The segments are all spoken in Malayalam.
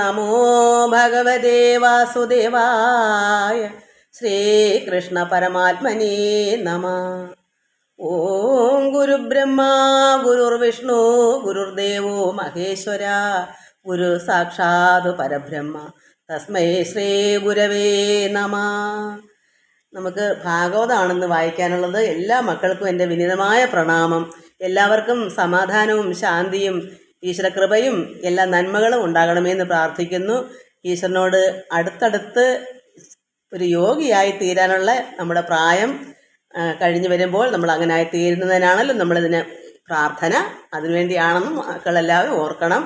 നമോ ഭഗവതേ വാസുദേവായ. ശ്രീകൃഷ്ണ പരമാത്മനേ നമഃ. ഓം ഗുരുബ്രഹ്മ ഗുരുർവിഷ്ണു ഗുരുർദേവോ മഹേശ്വര ഗുരു സാക്ഷാത് പരബ്രഹ്മ തസ്മൈ ശ്രീ ഗുരവേ നമഃ. നമുക്ക് ഭാഗവതമാണെന്ന് വായിക്കാനുള്ളത്. എല്ലാ മക്കൾക്കും എൻ്റെ വിനീതമായ പ്രണാമം. എല്ലാവർക്കും സമാധാനവും ശാന്തിയും ഈശ്വരകൃപയും എല്ലാ നന്മകളും ഉണ്ടാകണമെന്ന് പ്രാർത്ഥിക്കുന്നു. ഈശ്വരനോട് അടുത്തടുത്ത് ഒരു യോഗിയായി തീരാനുള്ള നമ്മുടെ പ്രായം കഴിഞ്ഞു വരുമ്പോൾ നമ്മൾ അങ്ങനെ ആയി തീരുന്നതിനാണല്ലോ നമ്മളിതിന് പ്രാർത്ഥന. അതിനുവേണ്ടിയാണെന്നും മക്കളെല്ലാവരും ഓർക്കണം.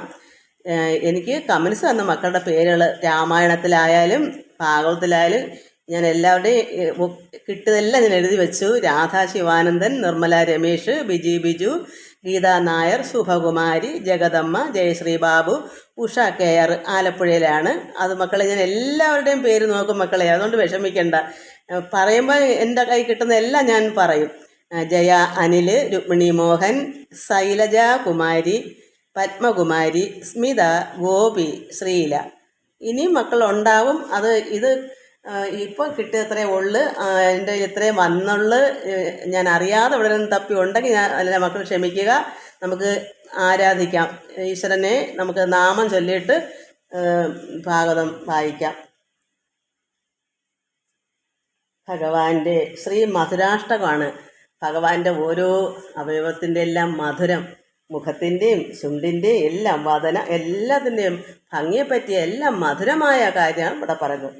എനിക്ക് കമൻസ് തന്ന മക്കളുടെ പേരുകൾ രാമായണത്തിലായാലും ഭാഗവതത്തിലായാലും ഞാൻ എല്ലാവരുടെയും കിട്ടിയതെല്ലാം ഞാൻ എഴുതി വെച്ചു. രാധാ ശിവാനന്ദൻ, നിർമ്മല രമേഷ്, ബിജു, ഗീതാ നായർ, ശുഭകുമാരി, ജഗദമ്മ, ജയശ്രീ ബാബു, ഉഷ കെയർ ആലപ്പുഴയിലാണ്. അത് മക്കളെ ഞാൻ എല്ലാവരുടെയും പേര് നോക്കും മക്കളെ, അതുകൊണ്ട് വിഷമിക്കണ്ട. പറയുമ്പോൾ എൻ്റെ കൈ കിട്ടുന്ന എല്ലാം ഞാൻ പറയും. ജയ, അനിൽ, രുക്മിണി മോഹൻ, ശൈലജ കുമാരി, പത്മകുമാരി, സ്മിത, ഗോപി, ശ്രീല. ഇനിയും മക്കളുണ്ടാവും. ഇത് ഇപ്പോൾ കിട്ടിയത്രേ ഉള്ളു. എൻ്റെ ഇത്രയും വന്നുള്ളു. ഞാൻ അറിയാതെ ഇവിടെ നിന്ന് തപ്പി ഉണ്ടെങ്കിൽ അല്ല മക്കൾ ക്ഷമിക്കുക. നമുക്ക് ആരാധിക്കാം ഈശ്വരനെ. നമുക്ക് നാമം ചൊല്ലിയിട്ട് ഭാഗവതം വായിക്കാം. ഭഗവാന്റെ ശ്രീ മധുരാഷ്ടകമാണ്. ഭഗവാന്റെ ഓരോ അവയവത്തിൻ്റെ എല്ലാം മധുരം, മുഖത്തിൻ്റെയും ചുണ്ടിൻ്റെയും എല്ലാം വദന എല്ലാത്തിൻ്റെയും ഭംഗിയെപ്പറ്റിയ എല്ലാം മധുരമായ കാര്യമാണ് ഇവിടെ പറയുന്നത്.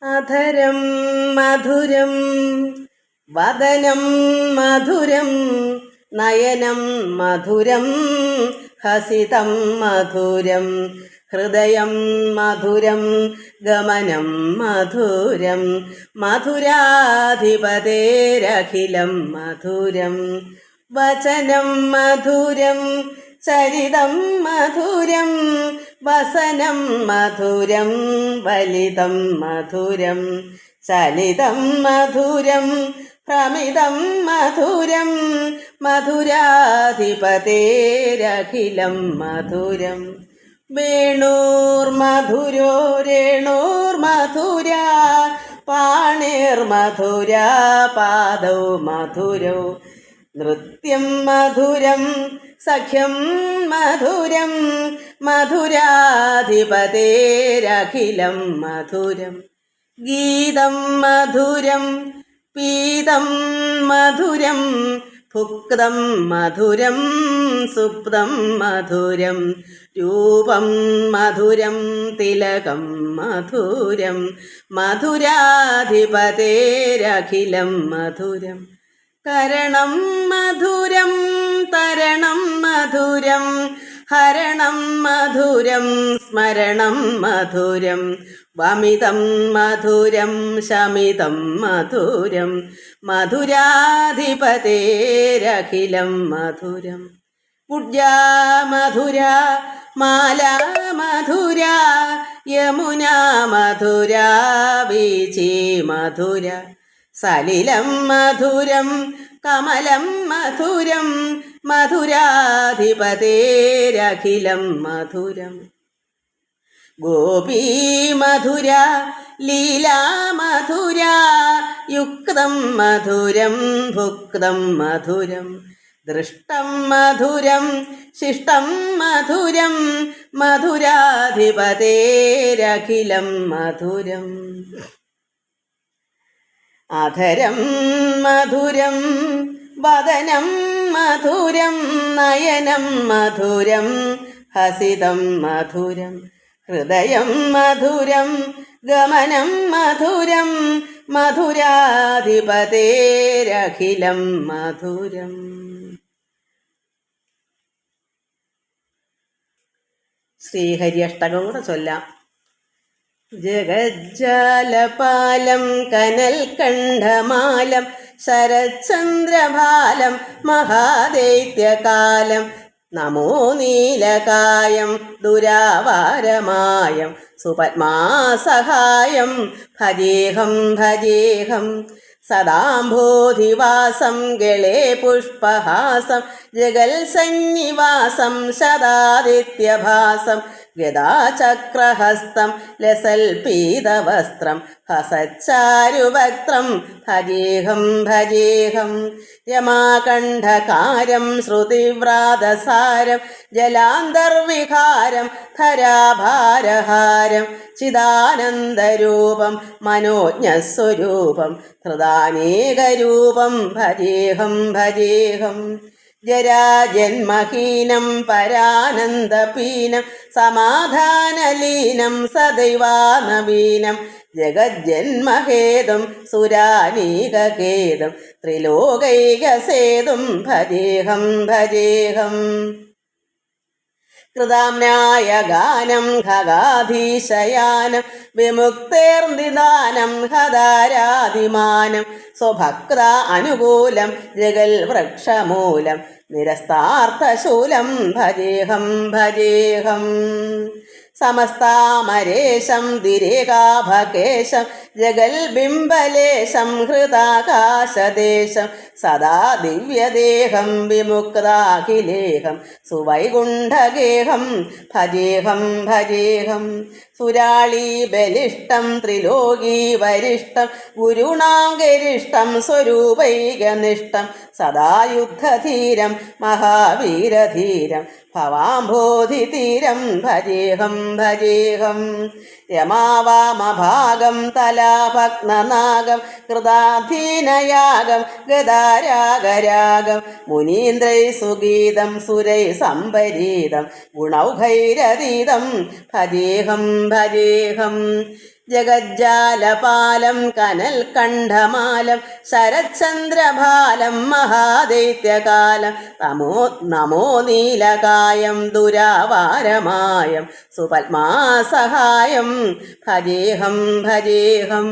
അധരം മധുരം വദനം മധുരം നയനം മധുരം ഹസിതം മധുരം ഹൃദയം മധുരം ഗമനം മധുരം മധുരാധിപതേരഖിലം മധുരം വചനം മധുരം ചരിതം മധുരം വസനം മധുരം വലിതം മധുരം ചലിതം മധുരം പ്രമിതം മധുരം മധുരാധിപതേരഖിലം മധുരം വേണൂർമധുരോ രേണൂർമധുര പാണിർമധുര പാദൗ മധുരോ നൃത്യം മധുരം സഖ്യം മധുരം മധുരാധിപതേരഖിലം മധുരം ഗീതം മധുരം പീതം മധുരം ഭുക്തം മധുരം സുപ്തം മധുരം രൂപം മധുരം തിലകം മധുരം മധുരാധിപതേരഖിലം മധുരം കരണം മധുരം തരണം മധുരം ഹരണം മധുരം സ്മരണം മധുരം വമിതം മധുരം ശമിതം മധുരം മധുരാധിപതേരഖിലം മധുരം പുജ്യാ മധുര മാലാ മധുര യമുനാ മധുര വീചി മധുര സലിലം മധുരം കമലം മധുരം മധുരാധിപതേരഖിലം മധുരം ഗോപീ മധുര ലീലാ മധുര യുക്തം മധുരം ഭുക്തം മധുരം ദൃഷ്ടം മധുരം ശിഷ്ടം മധുരം മധുരാധിപതേരഖിലം മധുരം അധരം മധുരം വദനം മധുരം നയനം മധുരം ഹസിതം മധുരം ഹൃദയം മധുരം ഗമനം മധുരം മധുരാധിപതേരഖിലം മധുരം. ശ്രീഹരി അഷ്ടകം കൂടെ ചൊല്ലാം. ജഗജ്ജാലപാലം കനൽകണ്ഠമാലം ശരചന്ദ്രഭാലം മഹാദൈത്യകാലം നമോ നീലകായം ദുരാവാരമായം സുപത്മാസഹായം ഭജേഹം സദാംഭോധിവാസം ഗളേ പുഷ്പഹാസം ജഗൽസന്നിവാസം ശതാദിത്യഭാസം ഗദാചക്രഹസ്തം ലസൽപീതവസ്ത്രം ഹസച്ചാരുവക്ത്രം ഭജേഹം ഭജേഹം രമാകണ്ഠകാരം ശ്രുതിവ്രാതസാരം ജലാന്തർവിഹാരം ധരാഭാരഹാരം ചിദാനന്ദരൂപം മനോജ്ഞസ്വരൂപം ഹൃദാനേകരൂപം ഭജേഹം ഭജേഹം ജരാജന്മഹീനം പരാനന്ദപീനം സമാധാനലീനം സദൈവാനവീനം ജഗജ്ജന്മഹേതും സുരാനീകേതും ത്രിലോകൈകസേതും ഭജേഹം ഭജേഹം കൃതാംനായ ഗാനം ഖഗാധീശയാനം വിമുക്തേർനിദാനം ഹദാരാതിമാനം സ്വഭക്ത അനുകൂലം ജഗൽ വൃക്ഷമൂലം നിരസ്താർത്ഥശൂലം ഭജേഹം ഭജേഹം സമസ്താമരേശം ദിരേകാഭകേശം ജഗൽബിംബലേശം ഹൃതാകാശദേശം സദാ ദിവ്യദേഹം വിമുക്താഖിലേഹം സുവൈകുണ്ഠഗേഹം ഭജേഹം ഭജേഹം സുരാളീ ബലിഷ്ടം ത്രിലോകീ വരിഷ്ടം ഗുരുണാം ഗരിഷ്ടം സ്വരൂപൈകനിഷ്ടം സദാ യുദ്ധധീരം മഹാവീരധീരം ഭവാംബോധിതീരം ഭജേഹം ഭജേഹം രമാവാമഭാഗം തലാഭഗ്നനാഗം കൃതാധീനയാഗം ഗദാരാഗരാഗം മുനീന്ദ്രൈ സുഗീതം സുരൈ സംപരീതം ഗുണൗഘൈരതീതം ഭജേഹം ഭജേഹം ജഗജ്ജാലപാലം കനൽകണ്ഠമാലം ശരച്ചന്ദ്രഭാലം മഹാദൈത്യകാലം നമോ നീലകായം ദുരാവാരമായം സുപത്മാസഹായം ഭജേഹം ഭജേഹം.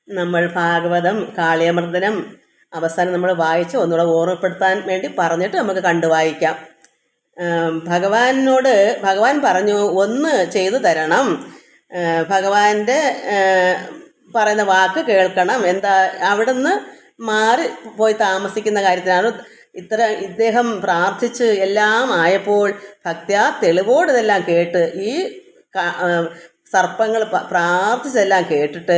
നമ്മൾ ഭാഗവതം കാളിയമർദ്ദനം അവസാനം നമ്മൾ വായിച്ച് ഒന്നുകൂടെ ഓർമ്മപ്പെടുത്താൻ വേണ്ടി പറഞ്ഞിട്ട് നമുക്ക് കണ്ടു വായിക്കാം. ഭഗവാൻ പറഞ്ഞു, ഒന്ന് ചെയ്തു തരണം, ഭഗവാന്റെ പറയുന്ന വാക്ക് കേൾക്കണം. എന്താ, അവിടുന്ന് മാറി പോയി താമസിക്കുന്ന കാര്യത്തിനാണ് ഇദ്ദേഹം പ്രാർത്ഥിച്ച് എല്ലാം ആയപ്പോൾ ഭക്ത്യാ തെളിവോട് ഇതെല്ലാം കേട്ട് ഈ സർപ്പങ്ങൾ പ്രാർത്ഥിച്ചെല്ലാം കേട്ടിട്ട്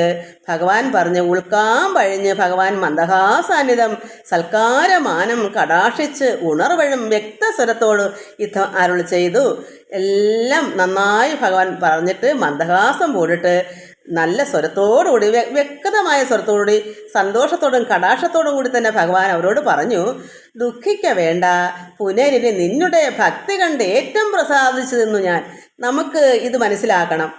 ഭഗവാൻ പറഞ്ഞ് ഉൾക്കാൻ പഴിഞ്ഞ് ഭഗവാൻ മന്ദഹാസാന്നിധം സൽക്കാരമാനം കടാക്ഷിച്ച് ഉണർവഴും വ്യക്തസ്വരത്തോട് യുദ്ധം അരുളി ചെയ്തു. എല്ലാം നന്നായി ഭഗവാൻ പറഞ്ഞിട്ട് മന്ദഹാസം പൂടിട്ട് നല്ല സ്വരത്തോടുകൂടി വ്യക്തമായ സ്വരത്തോടുകൂടി സന്തോഷത്തോടും കടാക്ഷത്തോടും കൂടി തന്നെ ഭഗവാൻ അവരോട് പറഞ്ഞു, ദുഃഖിക്ക വേണ്ട, പുനരിന് നിന്നുടെ ഭക്തി കണ്ട് ഏറ്റവും പ്രസാദിച്ചതെന്നു ഞാൻ. നമുക്ക് ഇത് മനസ്സിലാക്കണം.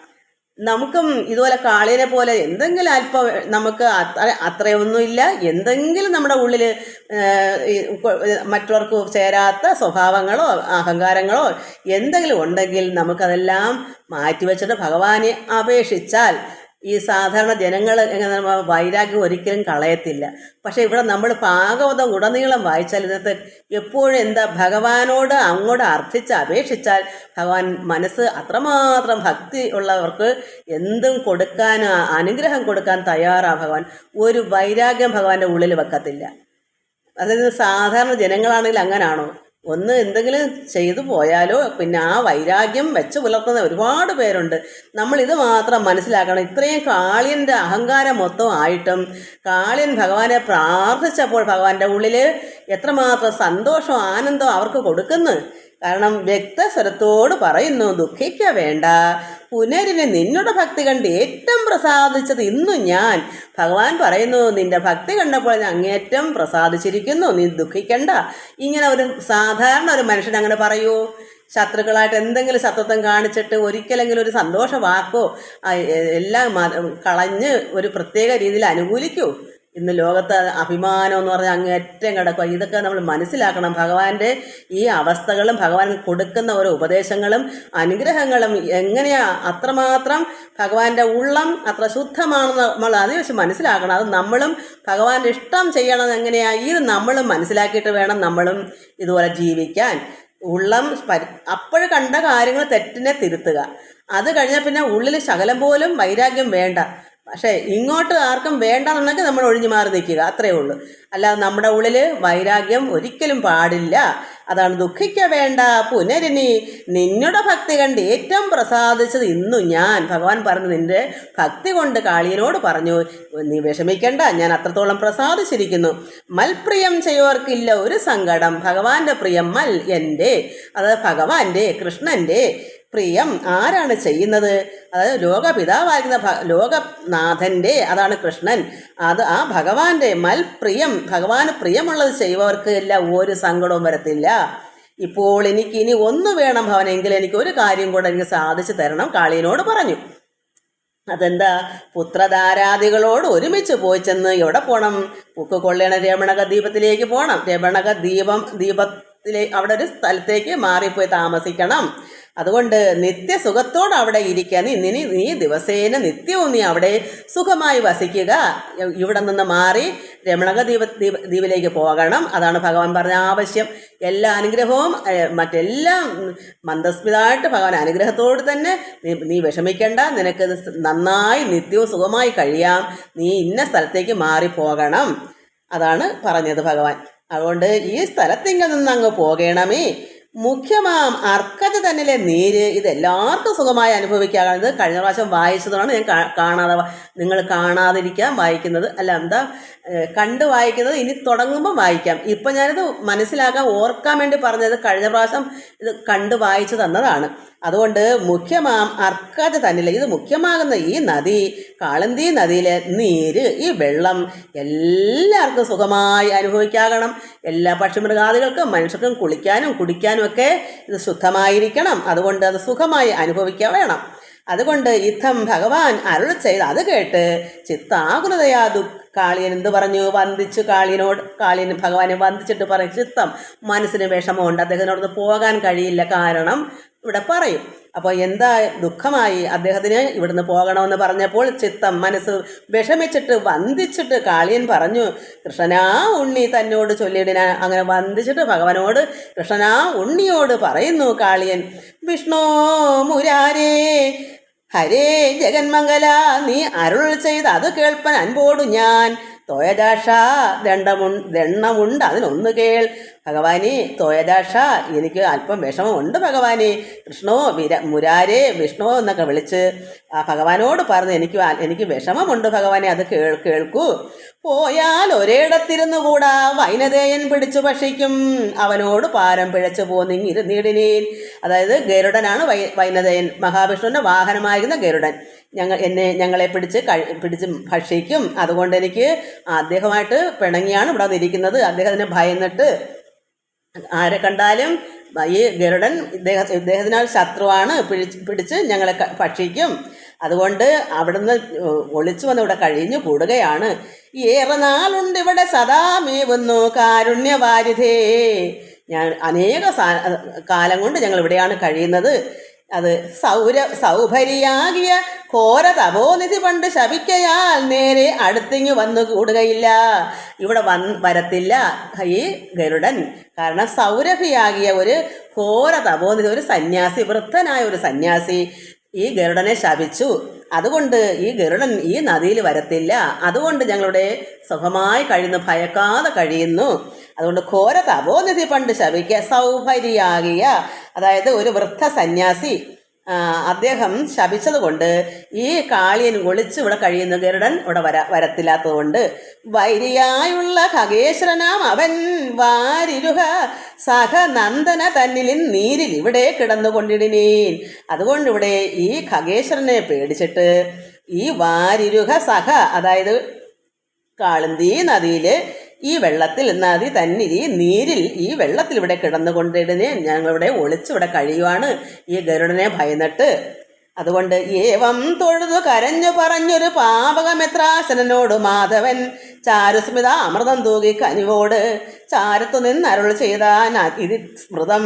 നമുക്കും ഇതുപോലെ കാളിനെ പോലെ എന്തെങ്കിലും അല്പം നമുക്ക് അത്രയൊന്നുമില്ല, എന്തെങ്കിലും നമ്മുടെ ഉള്ളിൽ മറ്റുള്ളവർക്ക് ചേരാത്ത സ്വഭാവങ്ങളോ അഹങ്കാരങ്ങളോ എന്തെങ്കിലും ഉണ്ടെങ്കിൽ നമുക്കതെല്ലാം മാറ്റിവെച്ചിട്ട് ഭഗവാനെ അപേക്ഷിച്ചാൽ ഈ സാധാരണ ജനങ്ങൾ എങ്ങനെ വൈരാഗ്യം ഒരിക്കലും കളയത്തില്ല. പക്ഷേ ഇവിടെ നമ്മൾ ഭാഗവതം ഉടനീളം വായിച്ചാൽ ഇതിനകത്ത് എപ്പോഴും എന്താ, ഭഗവാനോട് അങ്ങോട്ട് അർത്ഥിച്ച് അപേക്ഷിച്ചാൽ ഭഗവാൻ മനസ്സ് അത്രമാത്രം ഭക്തി ഉള്ളവർക്ക് എന്തും കൊടുക്കാൻ, അനുഗ്രഹം കൊടുക്കാൻ തയ്യാറാണ് ഭഗവാൻ. ഒരു വൈരാഗ്യം ഭഗവാന്റെ ഉള്ളിൽ വെക്കത്തില്ല. അതായത് സാധാരണ ജനങ്ങളാണെങ്കിൽ അങ്ങനാണോ, ഒന്ന് എന്തെങ്കിലും ചെയ്തു പോയാലോ പിന്നെ ആ വൈരാഗ്യം വെച്ച് പുലർത്തുന്ന ഒരുപാട് പേരുണ്ട്. നമ്മളിത് മാത്രം മനസ്സിലാക്കണം. ഇത്രയും കാളിയൻ്റെ അഹങ്കാരം മൊത്തം ആയിട്ടും കാളിയൻ ഭഗവാനെ പ്രാർത്ഥിച്ചപ്പോൾ ഭഗവാന്റെ ഉള്ളിൽ എത്രമാത്രം സന്തോഷവും ആനന്ദവും അവർക്ക് കൊടുക്കുന്നു. കാരണം വ്യക്തസ്വരത്തോട് പറയുന്നു, ദുഃഖിക്ക വേണ്ട, പുനരിന് നിന്നുടെ ഭക്തി കണ്ട് ഏറ്റവും പ്രസാദിച്ചത് ഇന്നു ഞാൻ. ഭഗവാൻ പറയുന്നു, നിന്റെ ഭക്തി കണ്ടപ്പോൾ ഞാൻ അങ്ങേറ്റം പ്രസാദിച്ചിരിക്കുന്നു, നീ ദുഃഖിക്കണ്ട. ഇങ്ങനെ ഒരു സാധാരണ ഒരു മനുഷ്യൻ അങ്ങനെ പറയൂ? ശത്രുക്കളായിട്ട് എന്തെങ്കിലും ശത്രുത്വം കാണിച്ചിട്ട് ഒരിക്കലെങ്കിലും ഒരു സന്തോഷ വാക്കോ എല്ലാം കളഞ്ഞ് ഒരു പ്രത്യേക രീതിയിൽ അനുകൂലിക്കൂ? ഇന്ന് ലോകത്ത് അഭിമാനം എന്ന് പറഞ്ഞാൽ അങ്ങേറ്റം കിടക്കുക. ഇതൊക്കെ നമ്മൾ മനസ്സിലാക്കണം. ഭഗവാന്റെ ഈ അവസ്ഥകളും ഭഗവാൻ കൊടുക്കുന്ന ഓരോ ഉപദേശങ്ങളും അനുഗ്രഹങ്ങളും എങ്ങനെയാ അത്രമാത്രം ഭഗവാന്റെ ഉള്ളം അത്ര ശുദ്ധമാണെന്ന് നമ്മൾ അതിനെ വെച്ച് മനസ്സിലാക്കണം. അത് നമ്മളും ഭഗവാന്റെ ഇഷ്ടം ചെയ്യണം. എങ്ങനെയാ ഇത് നമ്മളും മനസ്സിലാക്കിയിട്ട് വേണം നമ്മളും ഇതുപോലെ ജീവിക്കാൻ. ഉള്ളം അപ്പോൾ കണ്ട കാര്യങ്ങൾ തെറ്റിനെ തിരുത്തുക. അത് കഴിഞ്ഞാൽ പിന്നെ ഉള്ളിൽ ശകലം പോലും വൈരാഗ്യം വേണ്ട. പക്ഷേ ഇങ്ങോട്ട് ആർക്കും വേണ്ടെന്നുണ്ടെങ്കിൽ നമ്മൾ ഒഴിഞ്ഞു മാറി നിൽക്കുക, അത്രയേ ഉള്ളൂ. അല്ലാതെ നമ്മുടെ ഉള്ളിൽ വൈരാഗ്യം ഒരിക്കലും പാടില്ല. അതാണ് ദുഃഖിക്ക വേണ്ട പുനരിനി, നിന്നുടെ ഭക്തി കണ്ട് ഏറ്റവും പ്രസാദിച്ചത് ഇന്നു ഞാൻ. ഭഗവാൻ പറഞ്ഞു, നിന്റെ ഭക്തി കൊണ്ട് കാളിയനോട് പറഞ്ഞു, നീ വിഷമിക്കേണ്ട, ഞാൻ അത്രത്തോളം പ്രസാദിച്ചിരിക്കുന്നു. മൽപ്രിയം ചെയ്യോർക്കില്ല ഒരു സങ്കടം. ഭഗവാന്റെ പ്രിയം മൽ എൻ്റെ, അതായത് ഭഗവാന്റെ കൃഷ്ണൻ്റെ പ്രിയം ആരാണ് ചെയ്യുന്നത്? അതായത് ലോകപിതാവായിരിക്കുന്ന ലോകനാഥൻ്റെ, അതാണ് കൃഷ്ണൻ. ആ ഭഗവാന്റെ മൽപ്രിയം, ഭഗവാന് പ്രിയമുള്ളത് ചെയ്യുന്നവർക്ക് എല്ലാം ഒരു സങ്കടവും വരത്തില്ല. ഇപ്പോൾ എനിക്കിനി ഒന്ന് വേണം ഭവനെങ്കിൽ എനിക്ക് ഒരു കാര്യം കൂടെ എനിക്ക് സാധിച്ചു തരണം, കാളിയനോട് പറഞ്ഞു. അതെന്താ? പുത്രധാരാദികളോട് ഒരുമിച്ച് പോയി ചെന്ന് എവിടെ പോകണം? പൂക്ക് കൊള്ളണ രമണക ദ്വീപത്തിലേക്ക് പോകണം. രമണക ദ്വീപത്തിലെ അവിടെ ഒരു സ്ഥലത്തേക്ക് മാറിപ്പോയി താമസിക്കണം. അതുകൊണ്ട് നിത്യസുഖത്തോടെ അവിടെ ഇരിക്കാൻ നീ ദിവസേന നിത്യവും നീ അവിടെ സുഖമായി വസിക്കുക. ഇവിടെ നിന്ന് മാറി രമണക ദ്വീപിലേക്ക് പോകണം. അതാണ് ഭഗവാൻ പറഞ്ഞ ആവശ്യം. എല്ലാ അനുഗ്രഹവും മറ്റെല്ലാം മന്ദസ്മിതമായിട്ട് ഭഗവാൻ അനുഗ്രഹത്തോട് തന്നെ നീ വിഷമിക്കേണ്ട, നിനക്ക് നന്നായി നിത്യവും സുഖമായി കഴിയാം, നീ ഇന്ന സ്ഥലത്തേക്ക് മാറിപ്പോകണം. അതാണ് പറഞ്ഞത് ഭഗവാൻ. അതുകൊണ്ട് ഈ സ്ഥലത്തിങ്കിൽ നിന്ന് അങ്ങ് പോകണമേ. മുഖ്യമാം അർക്കജ തന്നിലെ നീര് ഇതെല്ലാവർക്കും സുഖമായി അനുഭവിക്കാതെ. ഇത് കഴിഞ്ഞ പ്രാവശ്യം വായിച്ചതാണ്, ഞാൻ നിങ്ങൾ കാണാതിരിക്കാൻ വായിക്കുന്നത്, അല്ല എന്താ കണ്ട് വായിക്കുന്നത്. ഇനി തുടങ്ങുമ്പോൾ വായിക്കാം. ഇപ്പം ഞാനിത് മനസ്സിലാക്കാൻ ഓർക്കാൻ വേണ്ടി പറഞ്ഞത്, കഴിഞ്ഞ പ്രാവശ്യം ഇത് കണ്ട് വായിച്ചു തന്നതാണ്. അതുകൊണ്ട് മുഖ്യമാം അർക്കജ തന്നിലെ, ഇത് മുഖ്യമാകുന്ന ഈ നദി, കാളന്തി നദിയിലെ നീര്, ഈ വെള്ളം എല്ലാവർക്കും സുഖമായി അനുഭവിക്കാകണം. എല്ലാ പക്ഷിമൃഗാദികൾക്കും മനുഷ്യർക്കും കുളിക്കാനും കുടിക്കാനും ഒക്കെ ഇത് ശുദ്ധമായിരിക്കണം. അതുകൊണ്ട് അത് സുഖമായി അനുഭവിക്കാൻ വേണം. അതുകൊണ്ട് ഇത്തം ഭഗവാൻ അരുൾ ചെയ്ത് അത് കേട്ട് ചിത്താകുലതയാ കാളിയൻ എന്ത് പറഞ്ഞു? വന്ദിച്ചു കാളിയൻ ഭഗവാനെ വന്ദിച്ചിട്ട് പറയും, ചിത്തം മനസ്സിന് വിഷമമുണ്ട്, അദ്ദേഹത്തിനോട് പോകാൻ കഴിയില്ല. കാരണം ഇവിടെ പറയും. അപ്പോൾ എന്താ ദുഃഖമായി അദ്ദേഹത്തിന് ഇവിടുന്ന് പോകണമെന്ന് പറഞ്ഞപ്പോൾ ചിത്തം മനസ്സ് വിഷമിച്ചിട്ട് വന്ദിച്ചിട്ട് കാളിയൻ പറഞ്ഞു, കൃഷ്ണനാ ഉണ്ണി തന്നോട് ചൊല്ലിയിടിന. അങ്ങനെ വന്ദിച്ചിട്ട് ഭഗവാനോട് കൃഷ്ണനാ ഉണ്ണിയോട് പറയുന്നു കാളിയൻ, വിഷ്ണു മുരാരേ ഹരേ ജഗന്മംഗല, നീ അരുൾ ചെയ്ത് അത് കേൾപ്പൻ അൻപോടു ഞാൻ. തോയദാഷ ദണ്ണമുണ്ട് അതിനൊന്ന് കേൾ. ഭഗവാനെ തോയദാഷ, എനിക്ക് അല്പം വിഷമമുണ്ട് ഭഗവാനെ. കൃഷ്ണോ മുരാരേ വിഷ്ണു എന്നൊക്കെ വിളിച്ച് ആ ഭഗവാനോട് പറഞ്ഞു, എനിക്ക് വിഷമമുണ്ട് ഭഗവാനെ, അത് കേൾക്കൂ. പോയാൽ ഒരേടത്തിരുന്നു കൂടാ വൈനതേയൻ പിടിച്ചു ഭക്ഷിക്കും, അവനോട് പാരം പിഴച്ചു പോന്നിരുന്നിടിനേൻ. അതായത് ഗരുഡനാണ് വൈനതേയൻ, മഹാവിഷ്ണുവിൻ്റെ വാഹനമായിരുന്ന ഗരുഡൻ. ഞങ്ങളെ പിടിച്ച് ഭക്ഷിക്കും. അതുകൊണ്ട് എനിക്ക് അദ്ദേഹമായിട്ട് പിണങ്ങിയാണ് ഇവിടെ വന്നിരിക്കുന്നത്. അദ്ദേഹത്തിനെ ഭയന്നിട്ട് ആരെ കണ്ടാലും ഈ ഗരുഡൻ ഇദ്ദേഹത്തിനാൽ ശത്രുവാണ്, പിടിച്ച് ഞങ്ങളെ ഭക്ഷിക്കും. അതുകൊണ്ട് അവിടുന്ന് ഒളിച്ചു വന്ന് ഇവിടെ കഴിഞ്ഞു കൂടുകയാണ്. ഏറെ നാളുണ്ട് ഇവിടെ സദാ മേവുന്നു കാരുണ്യവാരിധേ. ഞാൻ അനേക കാലം കൊണ്ട് ഞങ്ങൾ ഇവിടെയാണ് കഴിയുന്നത്. അത് സൗഭരിയാകിയ ഘോര തപോനിധി പണ്ട് ശപിക്കയാൽ നേരെ അടുത്തിങ്ങ് വന്നു കൂടുകയില്ല, ഇവിടെ വരത്തില്ല ഈ ഗരുഡൻ. കാരണം സൗരഭിയാകിയ ഒരു ഘോര തപോനിധി, ഒരു സന്യാസി, വൃദ്ധനായ ഒരു സന്യാസി ഈ ഗരുഡനെ ശപിച്ചു. അതുകൊണ്ട് ഈ ഗരുഡൻ ഈ നദിയിൽ വരത്തില്ല. അതുകൊണ്ട് ഞങ്ങളുടെ സുഖമായി കഴിയുന്നു, ഭയക്കാതെ കഴിയുന്നു. അതുകൊണ്ട് ഘോര തപോനിധി പണ്ട് ശപിക്കുക സൗഭരിയാകിയ, അതായത് ഒരു വൃദ്ധ സന്യാസി അദ്ദേഹം ശപിച്ചത് കൊണ്ട് ഈ കാളിയൻ ഒളിച്ച് ഇവിടെ കഴിയുന്ന ഗരുഡൻ ഇവിടെ വരത്തില്ലാത്തതുകൊണ്ട് വൈരിയായുള്ള ഖഗേശ്വരനാം അവൻ വാരിരുഹ സഹ നന്ദന തന്നിലിൻ നീരിൽ ഇവിടെ കിടന്നുകൊണ്ടിടിനേൻ. അതുകൊണ്ട് ഇവിടെ ഈ ഖഗേശ്വരനെ പേടിച്ചിട്ട് ഈ വാരിരുഹ സഹ, അതായത് കാളന്തി നദിയിൽ ഈ വെള്ളത്തിൽ, നദി തന്നിൽ ഈ നീരിൽ ഈ വെള്ളത്തിൽ ഇവിടെ കിടന്നുകൊണ്ടിരുന്നേ ഞങ്ങളിവിടെ ഒളിച്ചിവിടെ കഴിയുവാണ് ഈ ഗരുഡനെ ഭയന്നിട്ട്. അതുകൊണ്ട് ഏവം തൊഴുതു കരഞ്ഞു പറഞ്ഞൊരു പാവകമെത്രാശനോട് മാധവൻ ചാരുസ്മിത അമൃതം തൂകി കനിവോട് ചാരത്തു നിന്ന് അരുൾ ചെയ്താൻ ഇത് സ്മൃതം.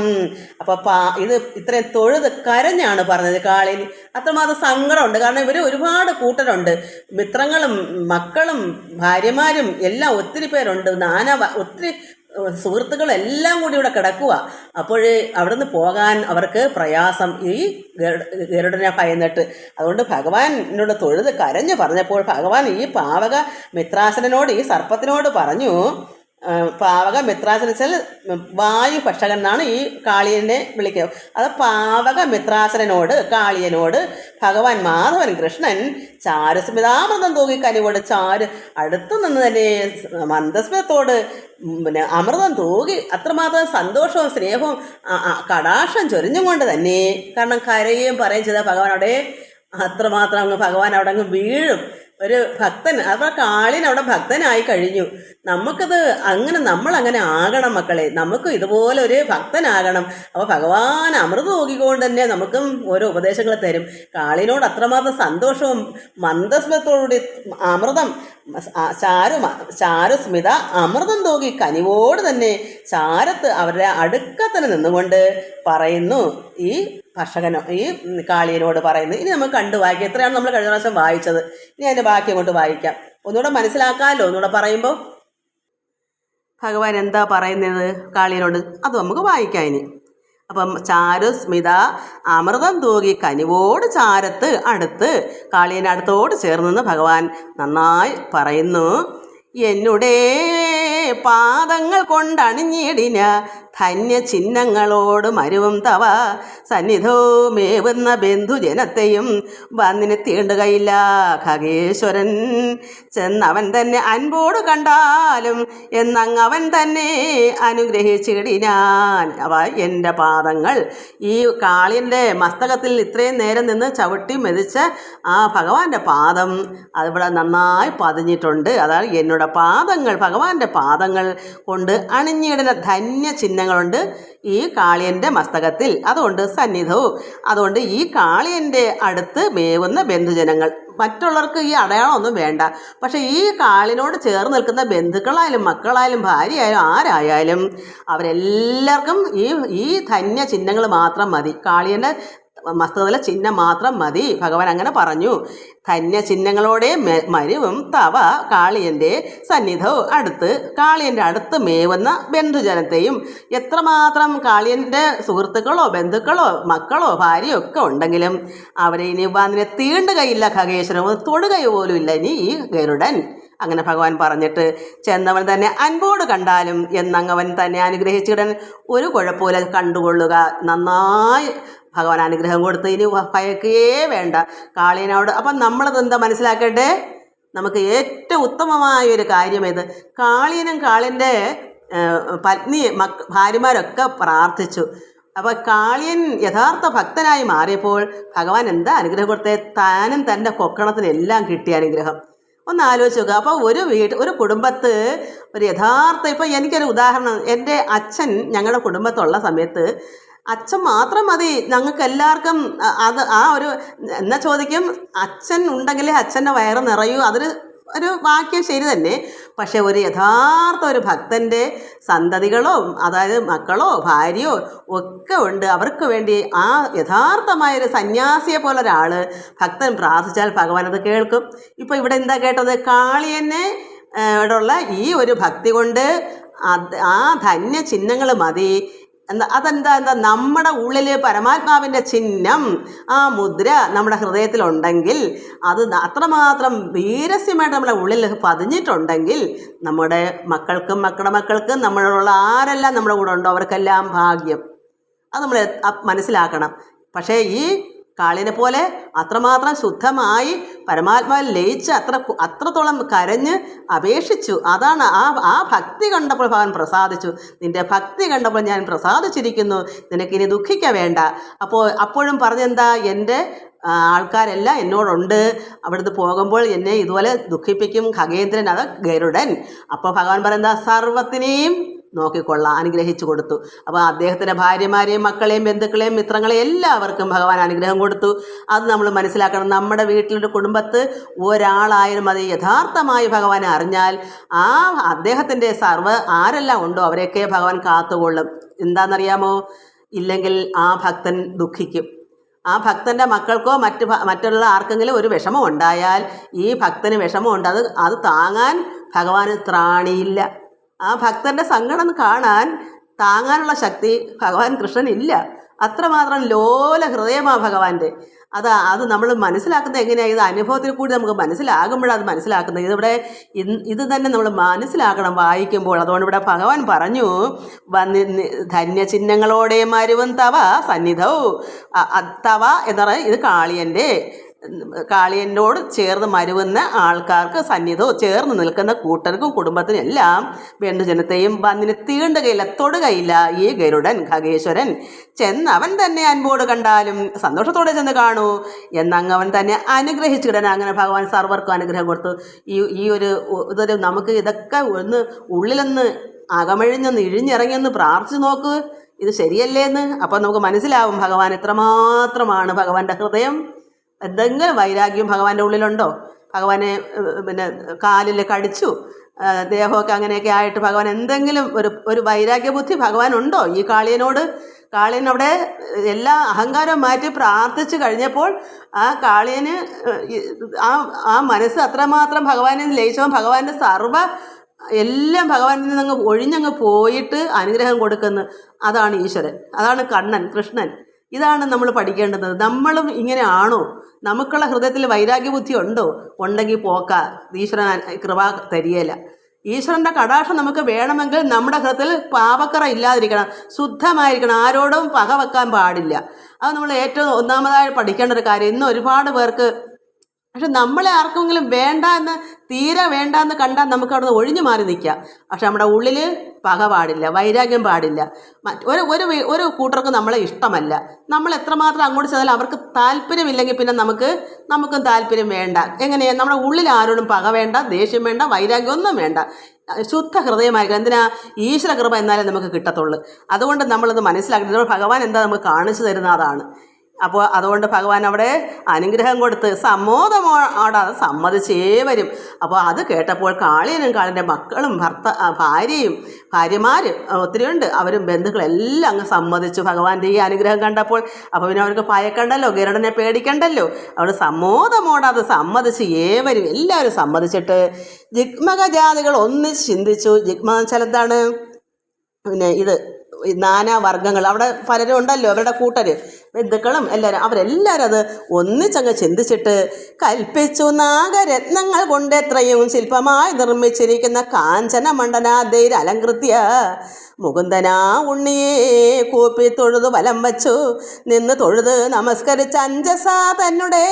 അപ്പോൾ ഇത് ഇത്രയും തൊഴുത് കരഞ്ഞാണ് പറഞ്ഞത് കാളിൻ. അത്രമാത്രം സങ്കടമുണ്ട്. കാരണം ഇവർ ഒരുപാട് കൂട്ടരുണ്ട്, മിത്രങ്ങളും മക്കളും ഭാര്യമാരും എല്ലാം ഒത്തിരി പേരുണ്ട്, ഒത്തിരി സുഹൃത്തുക്കളെല്ലാം കൂടി ഇവിടെ കിടക്കുക. അപ്പോൾ അവിടുന്ന് പോകാൻ അവർക്ക് പ്രയാസം, ഈ ഗരുഡനെ ഭയന്നിട്ട്. അതുകൊണ്ട് ഭഗവാനോട് തൊഴുത് കരഞ്ഞു പറഞ്ഞപ്പോൾ ഭഗവാൻ ഈ പാവക മിത്രാസനോട്, ഈ സർപ്പത്തിനോട് പറഞ്ഞു, പാവക മിത്രാസൻ വെച്ചാൽ വായു ഭക്ഷകൻ എന്നാണ് ഈ കാളിയനെ വിളിക്കുക. അത് പാവക മിത്രാസനോട് കാളിയനോട് ഭഗവാൻ മാധവൻ കൃഷ്ണൻ ചാരുസ്മിതാമൃതം തൂകി കനിവോട് അടുത്തു നിന്ന് തന്നെ മന്ദസ്മിതത്തോട് അമൃതം തൂകി അത്രമാത്രം സന്തോഷവും സ്നേഹവും കടാക്ഷം ചൊരിഞ്ഞും കൊണ്ട് തന്നെ, കാരണം കരയുകയും പറയുകയും ചെയ്ത ഭഗവാൻ അവിടെ അത്രമാത്രം ഭഗവാൻ അവിടെ അങ്ങ് വീഴും. ഒരു ഭക്തൻ, അപ്പോൾ കാളിയൻ അവിടെ ഭക്തനായി കഴിഞ്ഞു. നമുക്കത് നമ്മളങ്ങനെ ആകണം മക്കളെ, നമുക്ക് ഇതുപോലെ ഒരു ഭക്തനാകണം. അപ്പോൾ ഭഗവാൻ അമൃത് നോക്കിക്കൊണ്ട് തന്നെ നമുക്കും ഓരോ ഉപദേശങ്ങൾ തരും. കാളിയനോട് അത്രമാത്രം സന്തോഷവും മന്ദസ്മിതത്തോടുകൂടി അമൃതം ചാരുസ്മിത അമൃതം തൂകി കനിവോട് തന്നെ ചാരത്ത് അവരുടെ അടുക്കത്തന്നെ നിന്നുകൊണ്ട് പറയുന്നു, ഈ ഭക്ഷകനോ ഈ കാളിയനോട് പറയുന്നു. ഇനി നമുക്ക് കണ്ടു വായിക്കാം. എത്രയാണ് നമ്മൾ കഴിഞ്ഞ പ്രാവശ്യം വായിച്ചത്. ഇനി അതിൻ്റെ ബാക്കി അങ്ങോട്ട് വായിക്കാം. ഒന്നുകൂടെ മനസ്സിലാക്കാമല്ലോ. ഒന്നുകൂടെ പറയുമ്പോൾ ഭഗവാൻ എന്താ പറയുന്നത് കാളിയനോട്, അത് നമുക്ക് വായിക്കാം ഇനി. അപ്പം ചാരുസ്മിത അമൃതം തൂകി കനിവോട് ചാരത്ത് അടുത്ത് കാളിയനടുത്തോട് ചേർന്ന് ഭഗവാൻ നന്നായി പറയുന്നു, എന്നുടേ പാദങ്ങൾ കൊണ്ടണിഞ്ഞിടിന ധന്യ ചിഹ്നങ്ങളോട് മരുവും തവ സന്നിധവുമേവുന്ന ബന്ധുജനത്തെയും വന്നിന് തീണ്ടുകയില്ല ഖഗേശ്വരൻ. ചെന്നവൻ തന്നെ അൻപോട് കണ്ടാലും എന്നങ്ങവൻ തന്നെ അനുഗ്രഹിച്ചിടിനാൻ. അവ എൻ്റെ പാദങ്ങൾ ഈ കാളിയൻ്റെ മസ്തകത്തിൽ ഇത്രയും നേരം നിന്ന് ചവിട്ടി മെതിച്ച ആ ഭഗവാന്റെ പാദം അതിവിടെ നന്നായി പതിഞ്ഞിട്ടുണ്ട്. അതാണ് എന്നോട് പാദങ്ങൾ, ഭഗവാന്റെ പാദങ്ങൾ കൊണ്ട് അണിഞ്ഞിടുന്ന ധന്യ ചിഹ്നങ്ങളുണ്ട് ഈ കാളിയൻ്റെ മസ്തകത്തിൽ. അതുകൊണ്ട് സന്നിധവും, അതുകൊണ്ട് ഈ കാളിയൻ്റെ അടുത്ത് മേവുന്ന ബന്ധുജനങ്ങൾ, മറ്റുള്ളവർക്ക് ഈ അടയാളമൊന്നും വേണ്ട. പക്ഷേ ഈ കാളിനോട് ചേർന്ന് നിൽക്കുന്ന ബന്ധുക്കളായാലും മക്കളായാലും ഭാര്യയായാലും ആരായാലും അവരെല്ലാവർക്കും ഈ ധന്യ ചിഹ്നങ്ങൾ മാത്രം മതി, കാളിയൻ്റെ മസ്തകത്തിലെ ചിഹ്നം മാത്രം മതി. ഭഗവാൻ അങ്ങനെ പറഞ്ഞു. ധന്യ ചിഹ്നങ്ങളോടെ മരുവും തവ കാളിയൻ്റെ സന്നിധവും അടുത്ത് കാളിയൻ്റെ അടുത്ത് മേവുന്ന ബന്ധുജനത്തെയും. എത്രമാത്രം കാളിയൻ്റെ സുഹൃത്തുക്കളോ ബന്ധുക്കളോ മക്കളോ ഭാര്യയോ ഒക്കെ ഉണ്ടെങ്കിലും അവരെ ഇനി വന്നിനെ തീണ്ടുകയില്ല ഖഗേശ്വരൻ, തൊടുകൈ പോലും ഇല്ല ഇനി ഈ ഗരുഡൻ. അങ്ങനെ ഭഗവാൻ പറഞ്ഞിട്ട് ചെന്നവൻ തന്നെ അൻപോട് കണ്ടാലും എന്നങ്ങവൻ തന്നെ അനുഗ്രഹിച്ചിടൻ ഒരു കുഴപ്പമില്ല കണ്ടുകൊള്ളുക. നന്നായി ഭഗവാൻ അനുഗ്രഹം കൊടുത്ത് ഇനി ഭയക്കുകയേ വേണ്ട കാളിയനോട്. അപ്പം നമ്മളത് എന്താ മനസ്സിലാക്കട്ടെ, നമുക്ക് ഏറ്റവും ഉത്തമമായൊരു കാര്യം ഇത്. കാളിയനും കാളിയൻ്റെ പത്നി ഭാര്യമാരൊക്കെ പ്രാർത്ഥിച്ചു. അപ്പോൾ കാളിയൻ യഥാർത്ഥ ഭക്തനായി മാറിയപ്പോൾ ഭഗവാൻ എന്താ അനുഗ്രഹം കൊടുത്തേ, താനും തൻ്റെ കൊക്കണത്തിനെല്ലാം കിട്ടിയ അനുഗ്രഹം. ഒന്ന് ആലോചിച്ച് നോക്കുക. അപ്പോൾ ഒരു കുടുംബത്ത് ഒരു യഥാർത്ഥ, ഇപ്പം എനിക്കൊരു ഉദാഹരണം, എൻ്റെ അച്ഛൻ ഞങ്ങളുടെ കുടുംബത്തുള്ള സമയത്ത് അച്ഛൻ മാത്രം മതി ഞങ്ങൾക്ക് എല്ലാവർക്കും. ആ ഒരു എന്നാ ചോദിക്കും, അച്ഛൻ ഉണ്ടെങ്കിലേ അച്ഛൻ്റെ വയറ് നിറയൂ, ഒരു വാക്യം ശരി തന്നെ. പക്ഷെ ഒരു യഥാർത്ഥ ഒരു ഭക്തൻ്റെ സന്തതികളോ അതായത് മക്കളോ ഭാര്യയോ ഒക്കെ ഉണ്ട്. അവർക്ക് വേണ്ടി ആ യഥാർത്ഥമായൊരു സന്യാസിയെ പോലെ ഒരാൾ ഭക്തൻ പ്രാർത്ഥിച്ചാൽ ഭഗവാൻ അത് കേൾക്കും. ഇപ്പോൾ ഇവിടെ എന്താ കേട്ടത്, കാളിയനെ ോടുള്ള ഈ ഒരു ഭക്തി കൊണ്ട് ആ ധന്യ ചിഹ്നങ്ങൾ മതി. അതെന്താ നമ്മുടെ ഉള്ളിൽ പരമാത്മാവിൻ്റെ ചിഹ്നം, ആ മുദ്ര നമ്മുടെ ഹൃദയത്തിലുണ്ടെങ്കിൽ, അത് അത്രമാത്രം വീരസ്യമായിട്ട് നമ്മുടെ ഉള്ളിൽ പതിഞ്ഞിട്ടുണ്ടെങ്കിൽ നമ്മുടെ മക്കൾക്കും മക്കളുടെ മക്കൾക്കും നമ്മളോടുള്ള ആരെല്ലാം നമ്മുടെ കൂടെ ഉണ്ടോ അവർക്കെല്ലാം ഭാഗ്യം. അത് നമ്മൾ മനസ്സിലാക്കണം. പക്ഷേ ഈ കാളിനെ പോലെ അത്രമാത്രം ശുദ്ധമായി പരമാത്മാവിൽ ലയിച്ച് അത്രത്തോളം കരഞ്ഞ് അപേക്ഷിച്ചു. അതാണ് ആ ഭക്തി കണ്ടപ്പോൾ ഭഗവാൻ പ്രസാദിച്ചു. നിൻ്റെ ഭക്തി കണ്ടപ്പോൾ ഞാൻ പ്രസാദിച്ചിരിക്കുന്നു, നിനക്കിനി ദുഃഖിക്ക വേണ്ട. അപ്പോഴും പറഞ്ഞെന്താ, എൻ്റെ ആൾക്കാരെല്ലാം എന്നോടുണ്ട്, അവിടുന്ന് പോകുമ്പോൾ എന്നെ ഇതുപോലെ ദുഃഖിപ്പിക്കും ഖഗേന്ദ്രൻ, അത് ഗരുഡൻ. അപ്പോൾ ഭഗവാൻ പറയുന്ന സർവ്വത്തിനെയും നോക്കിക്കൊള്ളാം, അനുഗ്രഹിച്ചു കൊടുത്തു. അപ്പോൾ അദ്ദേഹത്തിൻ്റെ ഭാര്യമാരെയും മക്കളെയും ബന്ധുക്കളെയും മിത്രങ്ങളെയും എല്ലാവർക്കും ഭഗവാൻ അനുഗ്രഹം കൊടുത്തു. അത് നമ്മൾ മനസ്സിലാക്കണം. നമ്മുടെ വീട്ടിലൊരു കുടുംബത്ത് ഒരാളായാലും അത് യഥാർത്ഥമായി ഭഗവാനെ അറിഞ്ഞാൽ ആ അദ്ദേഹത്തിൻ്റെ ആരെല്ലാം ഉണ്ടോ അവരെയൊക്കെ ഭഗവാൻ കാത്തുകൊള്ളും. എന്താണെന്നറിയാമോ, ഇല്ലെങ്കിൽ ആ ഭക്തൻ ദുഃഖിക്കും. ആ ഭക്തൻ്റെ മക്കൾക്കോ മറ്റുള്ള ആർക്കെങ്കിലും ഒരു വിഷമം ഉണ്ടായാൽ ഈ ഭക്തന് വിഷമമുണ്ട്, അത് താങ്ങാൻ ഭഗവാന് ത്രാണിയില്ല. ആ ഭക്തൻ്റെ സങ്കടം കാണാൻ താങ്ങാനുള്ള ശക്തി ഭഗവാൻ കൃഷ്ണനില്ല. അത്രമാത്രം ലോല ഹൃദയമാണ് ഭഗവാന്റെ. അത് നമ്മൾ മനസ്സിലാക്കുന്നത് എങ്ങനെയാണ്? ഇത് അനുഭവത്തിൽ കൂടി നമുക്ക് മനസ്സിലാകുമ്പോഴാണ് അത് മനസ്സിലാക്കുന്നത്. ഇതിവിടെ ഇത് തന്നെ നമ്മൾ മനസ്സിലാക്കണം വായിക്കുമ്പോൾ. അതുകൊണ്ട് ഇവിടെ ഭഗവാൻ പറഞ്ഞു, ധന്യചിഹ്നങ്ങളോടെ മരുവൻ തവ സന്നിധവും. തവ എന്ന് പറയുന്നത് ഇത് കാളിയനോട് ചേർന്ന് മരുവുന്ന ആൾക്കാർക്ക്, സന്നിധവും ചേർന്ന് നിൽക്കുന്ന കൂട്ടർക്കും കുടുംബത്തിനും എല്ലാം ബന്ധുജനത്തെയും വന്നിന് തീണ്ടുകയില്ല, തൊടുകയില്ല ഈ ഗരുഡൻ ഖഗേശ്വരൻ. ചെന്നവൻ തന്നെ അൻപോട് കണ്ടാലും സന്തോഷത്തോടെ ചെന്ന് കാണൂ എന്നങ്ങവൻ തന്നെ അനുഗ്രഹിച്ചിടൻ. അങ്ങനെ ഭഗവാൻ സർവർക്കും അനുഗ്രഹം കൊടുത്തു. ഇതൊരു നമുക്ക് ഇതൊക്കെ ഒന്ന് ഉള്ളിലൊന്ന് അകമഴിഞ്ഞൊന്ന് ഇഴിഞ്ഞിറങ്ങിയൊന്ന് പ്രാർത്ഥിച്ച് നോക്ക്, ഇത് ശരിയല്ലേന്ന്. അപ്പം നമുക്ക് മനസ്സിലാവും ഭഗവാൻ എത്രമാത്രമാണ് ഭഗവാന്റെ ഹൃദയം. എന്തെങ്കിലും വൈരാഗ്യം ഭഗവാന്റെ ഉള്ളിലുണ്ടോ? ഭഗവാനെ കാലിൽ കടിച്ചു, ദേഹമൊക്കെ അങ്ങനെയൊക്കെ ആയിട്ട് ഭഗവാൻ എന്തെങ്കിലും ഒരു വൈരാഗ്യ ബുദ്ധി ഭഗവാനുണ്ടോ ഈ കാളിയനോട്? കാളിയൻ അവിടെ എല്ലാ അഹങ്കാരവും മാറ്റി പ്രാർത്ഥിച്ചു കഴിഞ്ഞപ്പോൾ ആ കാളിയന് ആ മനസ്സ് അത്രമാത്രം ഭഗവാനെ ലയിച്ചവൻ ഭഗവാന്റെ എല്ലാം ഭഗവാനിൽ നിന്ന് ഒഴിഞ്ഞങ്ങ് പോയിട്ട് അനുഗ്രഹം കൊടുക്കുന്നു. അതാണ് ഈശ്വരൻ, അതാണ് കണ്ണൻ, കൃഷ്ണൻ. ഇതാണ് നമ്മൾ പഠിക്കേണ്ടത്. നമ്മളും ഇങ്ങനെ ആണോ? നമുക്കുള്ള ഹൃദയത്തിൽ വൈരാഗ്യബുദ്ധി ഉണ്ടോ? ഉണ്ടെങ്കിൽ ഈശ്വരൻ കൃപ തരികയില്ല. ഈശ്വരൻ്റെ കടാക്ഷം നമുക്ക് വേണമെങ്കിൽ നമ്മുടെ ഹൃദയത്തിൽ പാപക്കറ ഇല്ലാതിരിക്കണം, ശുദ്ധമായിരിക്കണം, ആരോടും പക വെക്കാൻ പാടില്ല. അത് നമ്മൾ ഏറ്റവും ഒന്നാമതായി പഠിക്കേണ്ട ഒരു കാര്യം. ഇന്ന് ഒരുപാട് പേർക്ക് പക്ഷെ നമ്മളെ ആർക്കെങ്കിലും തീരെ വേണ്ട എന്ന് കണ്ടാൽ നമുക്ക് അവിടെ നിന്ന് ഒഴിഞ്ഞു മാറി നിൽക്കാം. പക്ഷെ നമ്മുടെ ഉള്ളിൽ പക പാടില്ല, വൈരാഗ്യം പാടില്ല. ഒരു കൂട്ടർക്ക് നമ്മളെ ഇഷ്ടമല്ല. നമ്മൾ എത്രമാത്രം അങ്ങോട്ട് ചെന്നാൽ അവർക്ക് താല്പര്യമില്ലെങ്കിൽ പിന്നെ നമുക്കും താല്പര്യം വേണ്ട. എങ്ങനെയാണ്? നമ്മുടെ ഉള്ളിൽ ആരോടും പക വേണ്ട, ദേഷ്യം വേണ്ട, വൈരാഗ്യം ഒന്നും വേണ്ട. ശുദ്ധ ഹൃദയമായിരിക്കണം. എന്തിനാ? ഈശ്വര കൃപ എന്നാലേ നമുക്ക് കിട്ടത്തുള്ളൂ. അതുകൊണ്ട് നമ്മളത് മനസ്സിലാക്കി ഭഗവാൻ എന്താ നമുക്ക് കാണിച്ചു തരുന്ന അതാണ്. അപ്പോൾ അതുകൊണ്ട് ഭഗവാൻ അവിടെ അനുഗ്രഹം കൊടുത്ത് സമ്മോദമോടാതെ സമ്മതിച്ചേ വരും. അപ്പോൾ അത് കേട്ടപ്പോൾ കാളിയനും കാളിൻ്റെ മക്കളും ഭാര്യമാർ ഒത്തിരിയുണ്ട്, അവരും ബന്ധുക്കളെല്ലാം അങ്ങ് സമ്മതിച്ചു ഭഗവാന്റെ ഈ അനുഗ്രഹം കണ്ടപ്പോൾ. അപ്പോൾ പിന്നെ അവർക്ക് ഭയക്കണ്ടല്ലോ, ഗരുഡനെ പേടിക്കണ്ടല്ലോ. അവിടെ സമ്മോദമോടാതെ സമ്മതിച്ച് ഏവരും എല്ലാവരും സമ്മതിച്ചിട്ട് ജിഗ്മകജാതികൾ ഒന്നിച്ച് ചിന്തിച്ചു. ജിഗ്മ എന്ന് വെച്ചാൽ എന്താണ്? പിന്നെ ഇത് നാനാവർഗങ്ങൾ അവിടെ പലരും ഉണ്ടല്ലോ, അവരുടെ കൂട്ടർ ബന്ധുക്കളും എല്ലാവരും, അവരെല്ലാവരും അത് ഒന്നിച്ചങ്ങ് ചിന്തിച്ചിട്ട് കൽപ്പിച്ചു. നാഗരത്നങ്ങൾ കൊണ്ട് എത്രയും ശില്പമായി നിർമ്മിച്ചിരിക്കുന്ന കാഞ്ചന മണ്ഡനാദയിൽ അലങ്കൃത്യ മുകുന്ദനാ ഉണ്ണിയെ കൂപ്പി തൊഴുതു വലം വച്ചു നിന്ന് തൊഴുത് നമസ്കരിച്ച അഞ്ജസ തന്നെ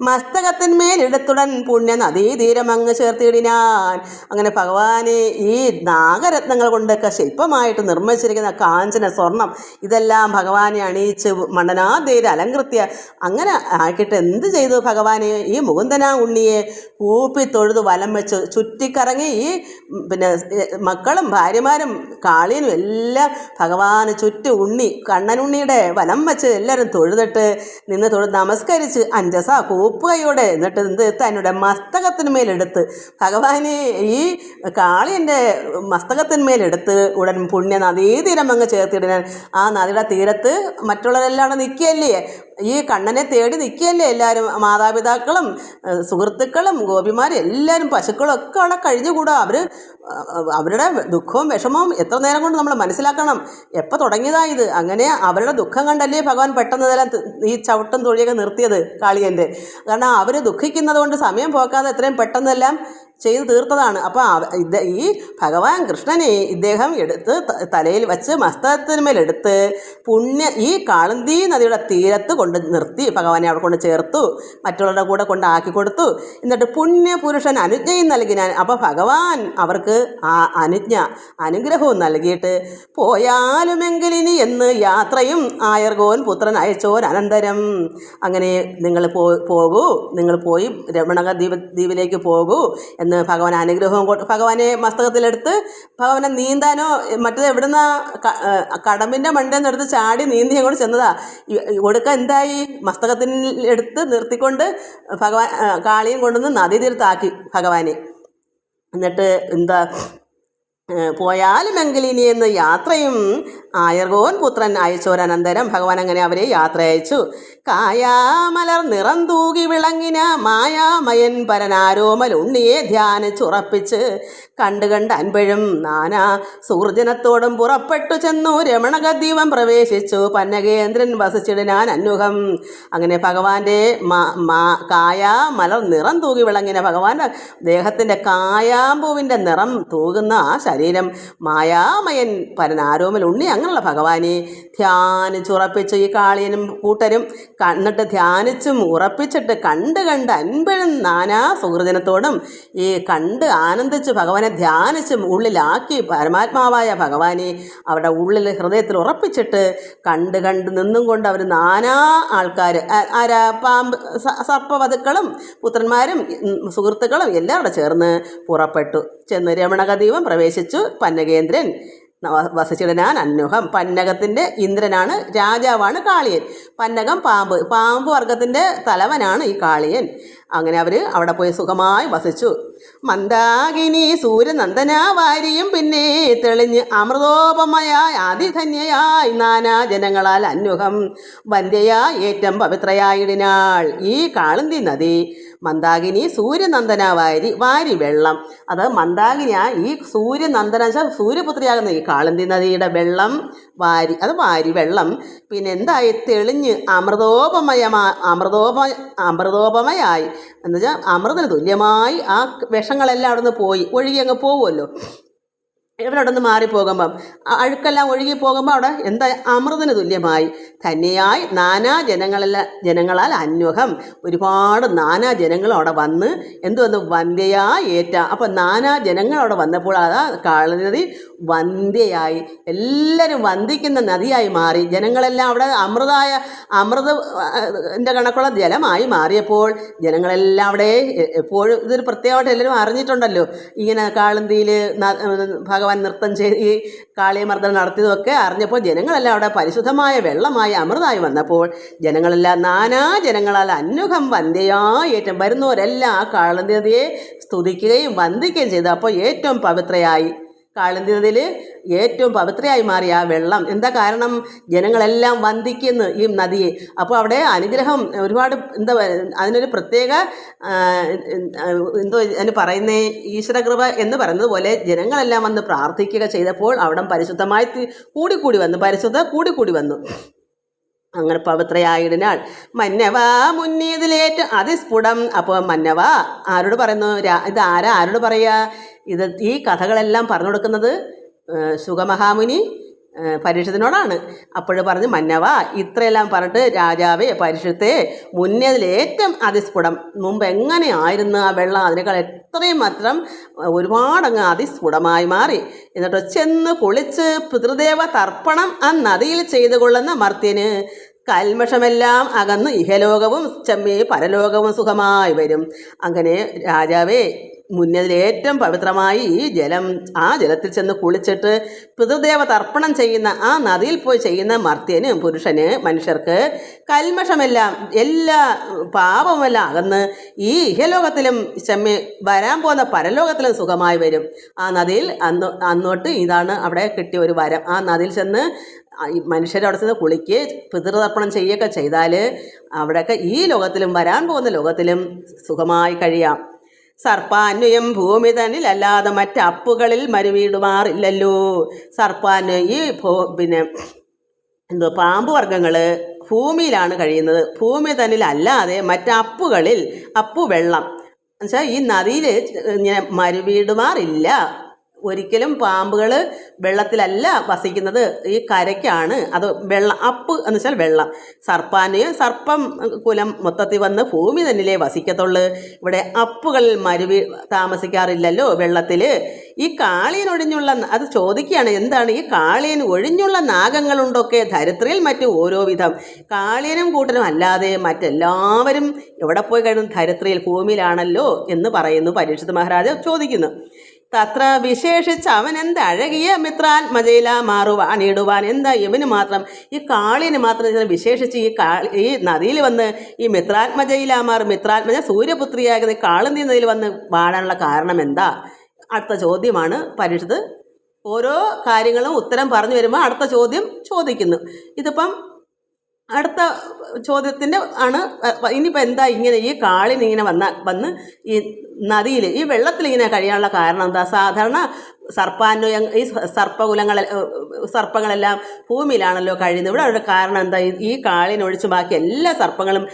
മസ്തകത്തിന്മേലെടുത്തുടൻ പുണ്യ നദീതീരമങ്ങ് ചേർത്തിടിനാൻ. അങ്ങനെ ഭഗവാനെ ഈ നാഗരത്നങ്ങൾ കൊണ്ടൊക്കെ ശില്പമായിട്ട് നിർമ്മിച്ചിരിക്കുന്ന കാഞ്ചന സ്വർണം ഇതെല്ലാം ഭഗവാനെ അണിയിച്ച് മണ്ഡനാദേര് അലങ്കൃത്യ അങ്ങനെ ആക്കിയിട്ട് എന്ത് ചെയ്തു ഭഗവാനെ? ഈ മുകുന്ദനാ ഉണ്ണിയെ കൂപ്പി തൊഴുതു വലം വെച്ച് ചുറ്റിക്കറങ്ങി ഈ മക്കളും ഭാര്യമാരും കാളിയനും എല്ലാം ഭഗവാന് ചുറ്റും കണ്ണനുണ്ണിയുടെ വലം വെച്ച് എല്ലാവരും തൊഴുതിട്ട് നിന്ന് തൊഴുത് നമസ്കരിച്ച് അഞ്ജസ കൂപ്പുകയോടെ എന്നിട്ട് എന്ത് തന്നോടെ മസ്തകത്തിന്മേലെടുത്ത് ഭഗവാനെ ഈ കാളിയൻ്റെ മസ്തകത്തിന്മേലെടുത്ത് ഉടൻ പുണ്യ നദീതീരം അങ്ങ് ചേർത്തിടാൻ. ആ നദിയുടെ തീരത്ത് മറ്റുള്ളവരെല്ലാം നിൽക്കുകയല്ലേ, ഈ കണ്ണനെ തേടി നിൽക്കുകയല്ലേ എല്ലാവരും, മാതാപിതാക്കളും സുഹൃത്തുക്കളും ഗോപിമാരും എല്ലാവരും പശുക്കളും ഒക്കെ അവിടെ കഴിഞ്ഞുകൂടാ. അവരുടെ ദുഃഖവും വിഷമവും എത്ര നേരം കൊണ്ട് നമ്മൾ മനസ്സിലാക്കണം. എപ്പോൾ തുടങ്ങിയതായത്? അങ്ങനെ അവരുടെ ദുഃഖം കണ്ടല്ലേ ഭഗവാൻ പെട്ടെന്ന് ഇതെല്ലാം ഈ ചവിട്ടും തൊഴിയൊക്കെ നിർത്തിയത് കാളിയൻ്റെ. കാരണം അവർ ദുഃഖിക്കുന്നത് കൊണ്ട് സമയം പോക്കാതെ എത്രയും പെട്ടെന്നെല്ലാം ചെയ്ത് തീർത്തതാണ്. അപ്പോൾ ഈ ഭഗവാൻ കൃഷ്ണനെ ഇദ്ദേഹം എടുത്ത് തലയിൽ വച്ച് മസ്തകത്തിന്മേലെടുത്ത് ഈ കാളന്തി നദിയുടെ തീരത്ത് കൊണ്ട് നിർത്തി ഭഗവാനെ അവിടെ കൊണ്ട് ചേർത്തു, മറ്റുള്ളവരുടെ കൂടെ കൊണ്ടാക്കി കൊടുത്തു. എന്നിട്ട് പുണ്യപുരുഷൻ അനുജ്ഞയും നൽകിനാൻ. അപ്പോൾ ഭഗവാൻ അവർക്ക് ആ അനുഗ്രഹവും നൽകിയിട്ട് പോയാലുമെങ്കിലിനി എന്ന് യാത്രയും ആയർഗോൻ പുത്രൻ അയച്ചോൻ അനന്തരം. അങ്ങനെ നിങ്ങൾ നിങ്ങൾ പോയി രമണക ദ്വീപിലേക്ക് പോകൂ എന്ന് ഭഗവാൻ അനുഗ്രഹവും ഭഗവാനെ മസ്തകത്തിലെടുത്ത് ഭഗവാനെ നീന്താനോ മറ്റേത് എവിടുന്ന കടമ്പിൻ്റെ മണ്ടേന്ന് എടുത്ത് ചാടി നീന്തി അങ്ങോട്ട് ചെന്നതാ. ഒടുക്ക എന്തായി? മസ്തകത്തിൽ എടുത്ത് നിർത്തിക്കൊണ്ട് ഭഗവാൻ കാളിയും കൊണ്ടുവന്ന് നദീതീരത്താക്കി ഭഗവാനെ. എന്നിട്ട് പോയാലുമെങ്കിലിനി എന്ന് യാത്രയും ആയർഗോൻ പുത്രൻ അയച്ചോരനന്തരം ഭഗവാൻ അങ്ങനെ അവരെ യാത്ര അയച്ചു. കായാമലർ നിറം തൂകി വിളങ്ങിന മായാമയൻ പരനാരോമൽ ഉണ്ണിയെ ധ്യാനിച്ചുറപ്പിച്ച് കണ്ട് അൻപഴും നാനാ സൂർജനത്തോടും പുറപ്പെട്ടു ചെന്നു രമണഗദ്വീപം പ്രവേശിച്ചു. പന്നഗേന്ദ്രൻ വസിച്ചിടാൻ അന്യുഹം. അങ്ങനെ ഭഗവാന്റെ കായാമലർ നിറം തൂകി വിളങ്ങിന ഭഗവാന്റെ ദേഹത്തിൻ്റെ കായാമ്പൂവിൻ്റെ നിറം തൂകുന്ന ആ ശരീരം മായാമയൻ പരനാരോമൽ ഉണ്ണി അങ്ങനെയുള്ള ഭഗവാനെ ധ്യാനിച്ചുറപ്പിച്ചു. ഈ കാളിയനും കൂട്ടരും എന്നിട്ട് ധ്യാനിച്ചും ഉറപ്പിച്ചിട്ട് കണ്ട് അൻപഴും നാനാ സുഹൃജനത്തോടും ഈ കണ്ട് ആനന്ദിച്ച് ഭഗവാനെ ധ്യാനിച്ചും ഉള്ളിലാക്കി പരമാത്മാവായ ഭഗവാനെ അവരുടെ ഉള്ളിൽ ഹൃദയത്തിൽ ഉറപ്പിച്ചിട്ട് കണ്ട് നിന്നും കൊണ്ട് അവർ നാനാ ആൾക്കാർ പാമ്പ് സർപ്പവധുക്കളും പുത്രന്മാരും സുഹൃത്തുക്കളും എല്ലാവരും ചേർന്ന് പുറപ്പെട്ടു. ചെന്ന് രമണഗദ്വീപം പ്രവേശിച്ചു. പന്നഗേന്ദ്രൻ വസിച്ചിടാൻ അന്യുഹം. പന്നകത്തിൻ്റെ ഇന്ദ്രനാണ്, രാജാവാണ് കാളിയൻ. പന്നകം പാമ്പ് വർഗത്തിൻ്റെ തലവനാണ് ഈ കാളിയൻ. അങ്ങനെ അവർ അവിടെ പോയി സുഖമായി വസിച്ചു. മന്ദാകിനി സൂര്യനന്ദന വാരിയും പിന്നെ തെളിഞ്ഞ് അമൃതോപമയായി അതിധന്യയായി നാനാ ജനങ്ങളാൽ അന്യുഹം വന്ധ്യയായി ഏറ്റം പവിത്രയായിടിനാൾ. ഈ കാളന്തി നദി മന്ദാകിനി സൂര്യനന്ദന വാരി വെള്ളം. അത് മന്ദാകിനിയ ഈ സൂര്യനന്ദന സൂര്യപുത്രിയാകുന്ന ഈ കാളന്തി നദിയുടെ വെള്ളം വാരി വെള്ളം പിന്നെ എന്തായി തെളിഞ്ഞ് അമൃതോപമയായി എന്നുവെച്ചാൽ അമൃതന് തുല്യമായി ആ വിഷങ്ങളെല്ലാം അവിടെ നിന്ന് പോയി ഒഴുകി അങ്ങ് പോകുമല്ലോ. ഇവരവിടെ നിന്ന് മാറിപ്പോകുമ്പം അഴുക്കെല്ലാം ഒഴുകി പോകുമ്പോൾ അവിടെ എന്താ അമൃതന് തുല്യമായി ധന്യയായി നാനാ ജനങ്ങളാൽ അന്വഹം. ഒരുപാട് നാനാ ജനങ്ങളും അവിടെ വന്ന് എന്തുവന്ന് വന്ധ്യയായി ഏറ്റ. അപ്പം നാനാ ജനങ്ങൾ അവിടെ വന്നപ്പോൾ അതാ കാളി നദി വന്ധ്യയായി, എല്ലാവരും വന്ദിക്കുന്ന നദിയായി മാറി. ജനങ്ങളെല്ലാം അവിടെ അമൃതൻ്റെ കണക്കുള്ള ജലമായി മാറിയപ്പോൾ ജനങ്ങളെല്ലാം അവിടെ എപ്പോഴും ഇതൊരു പ്രത്യേകമായിട്ട് എല്ലാവരും അറിഞ്ഞിട്ടുണ്ടല്ലോ. ഇങ്ങനെ കാളന്തിയിൽ ഭഗവാൻ നൃത്തം ചെയ്ത് ഈ കാളിയമർദ്ദനം നടത്തിയതൊക്കെ അറിഞ്ഞപ്പോൾ ജനങ്ങളെല്ലാം അവിടെ പരിശുദ്ധമായ വെള്ളമായി അമൃതമായി വന്നപ്പോൾ ജനങ്ങളെല്ലാം നാനാ ജനങ്ങളാൽ അന്യുഹം വന്ധ്യയായി ഏറ്റവും വരുന്നവരെല്ലാം ആ കാളന്തി നദിയെ സ്തുതിക്കുകയും വന്ദിക്കുകയും ചെയ്തു. അപ്പോൾ ഏറ്റവും പവിത്രയായി കാളന്തി നദിയിൽ ഏറ്റവും പവിത്രയായി മാറിയ ആ വെള്ളം. എന്താ കാരണം? ജനങ്ങളെല്ലാം വന്ദിക്കുന്നു ഈ നദിയെ. അപ്പോൾ അവിടെ അനുഗ്രഹം ഒരുപാട് അതിനൊരു പ്രത്യേക അതിന് പറയുന്നേ ഈശ്വരകൃപ എന്ന് പറയുന്നത് പോലെ ജനങ്ങളെല്ലാം വന്ന് പ്രാർത്ഥിക്കുക ചെയ്തപ്പോൾ അവിടെ പരിശുദ്ധമായി കൂടിക്കൂടി വന്നു, പരിശുദ്ധ കൂടിക്കൂടി വന്നു. അങ്ങനെ പവിത്രയായിടിനാൾ. മന്നവ മുന്നേതിലേറ്റ് അതിസ്ഫുടം. അപ്പോൾ മന്നവ ആരോട് പറയുന്നു? ഇത് ആരോട് പറയുക? ഈ കഥകളെല്ലാം പറഞ്ഞു കൊടുക്കുന്നത് ശുഗമഹാമുനി പരീക്ഷത്തിനോടാണ്. അപ്പോഴ് പറഞ്ഞ് മന്നവ ഇത്രയെല്ലാം പറഞ്ഞിട്ട് രാജാവേ പരീക്ഷത്തെ മുന്നേതിലേറ്റവും അതിസ്ഫുടം. മുമ്പ് എങ്ങനെയായിരുന്നു ആ വെള്ളം, അതിനേക്കാൾ എത്രയും മാത്രം ഒരുപാടങ്ങ് അതിസ്ഫുടമായി മാറി. എന്നിട്ട് ചെന്ന് കുളിച്ച് പിതൃദേവ തർപ്പണം ആ നദിയിൽ ചെയ്തു കൊള്ളുന്ന മർത്യന് കൽമഷമെല്ലാം അകന്ന് ഇഹലോകവും ചെമ്മേ പരലോകവും സുഖമായി വരും. അങ്ങനെ രാജാവേ മുന്നതിലേറ്റവും പവിത്രമായി ഈ ജലം, ആ ജലത്തിൽ ചെന്ന് കുളിച്ചിട്ട് പിതൃദേവ തർപ്പണം ചെയ്യുന്ന ആ നദിയിൽ പോയി ചെയ്യുന്ന മർത്യന് പുരുഷന് മനുഷ്യർക്ക് കൽമഷമെല്ലാം എല്ലാ പാപമെല്ലാം അകന്ന് ഈ ഇഹലോകത്തിലും ചെമ്മേ വരാൻ പോകുന്ന പരലോകത്തിലും സുഖമായി വരും. ആ നദിയിൽ അന്നോട്ട് ഇതാണ് അവിടെ കിട്ടിയ ഒരു വരം. ആ നദിയിൽ ചെന്ന് മനുഷ്യരവിടെ ചെന്ന് കുളിക്കുകയും പിതൃതർപ്പണം ചെയ്യുകയൊക്കെ ചെയ്താൽ അവിടെയൊക്കെ ഈ ലോകത്തിലും വരാൻ പോകുന്ന ലോകത്തിലും സുഖമായി കഴിയാം. സർപ്പാന്വയം ഭൂമി തന്നിൽ അല്ലാതെ മറ്റപ്പുകളിൽ മരുവീടുമാറില്ലല്ലോ. സർപ്പാന്വയം ഈ പാമ്പ് വർഗ്ഗങ്ങൾ ഭൂമിയിലാണ് കഴിയുന്നത്. ഭൂമി തന്നിൽ അല്ലാതെ മറ്റപ്പുകളിൽ വെള്ളം എന്നുവെച്ചാൽ ഈ നദിയിൽ ഇങ്ങനെ മരുവീടുമാറില്ല. ഒരിക്കലും പാമ്പുകൾ വെള്ളത്തിലല്ല വസിക്കുന്നത്, ഈ കരയ്ക്കാണ്. അത് വെള്ളം അപ്പ് എന്ന് വെച്ചാൽ വെള്ളം. സർപ്പം കുലം മൊത്തത്തിൽ വന്ന് ഭൂമി തന്നിലേ വസിക്കത്തുള്ളൂ. ഇവിടെ അപ്പുകളിൽ താമസിക്കാറില്ലല്ലോ വെള്ളത്തിൽ. ഈ കാളിയൻ ഒഴിഞ്ഞുള്ള അത് ചോദിക്കുകയാണ്, എന്താണ് ഈ കാളിയൻ ഒഴിഞ്ഞുള്ള നാഗങ്ങളുണ്ടൊക്കെ ധരിത്രിയിൽ മറ്റ് ഓരോ വിധം. കാളിയനും കൂട്ടനും അല്ലാതെ മറ്റെല്ലാവരും എവിടെ പോയി കഴിയുന്നു? ധരിത്രിയിൽ, ഭൂമിയിലാണല്ലോ എന്ന് പറയുന്നു. പരീക്ഷിത് മഹാരാജ ചോദിക്കുന്നു. തത്ര വിശേഷിച്ച് അവൻ എന്താ അഴകിയ മിത്രാത്മജയില മാറുവാണിടുവാൻ. എന്താ ഇവന് മാത്രം, ഈ കാളിന് മാത്രം വിശേഷിച്ച് ഈ നദിയിൽ വന്ന് ഈ മിത്രാത്മജ സൂര്യപുത്രിയാകുന്ന കാളന്തി നദിയിൽ വന്ന് വാഴാനുള്ള കാരണം എന്താ? അടുത്ത ചോദ്യമാണ് പരീക്ഷിത് ഓരോ കാര്യങ്ങളും ഉത്തരം പറഞ്ഞു വരുമ്പോൾ അടുത്ത ചോദ്യം ചോദിക്കുന്നു. ഇതിപ്പം അടുത്ത ചോദ്യത്തിൻ്റെ ആണ്. ഇനിയിപ്പോൾ എന്താ ഇങ്ങനെ ഈ കാളിന് ഇങ്ങനെ വന്ന് ഈ നദിയിൽ ഈ വെള്ളത്തിൽ ഇങ്ങനെ കഴിയാനുള്ള കാരണം എന്താ? സാധാരണ ഈ സർപ്പങ്ങളെല്ലാം ഭൂമിയിലാണല്ലോ കഴിയുന്നത്. ഇവിടെ ഒരു കാരണം എന്താ? ഈ കാളിനൊഴിച്ച് ബാക്കി എല്ലാ സർപ്പങ്ങളും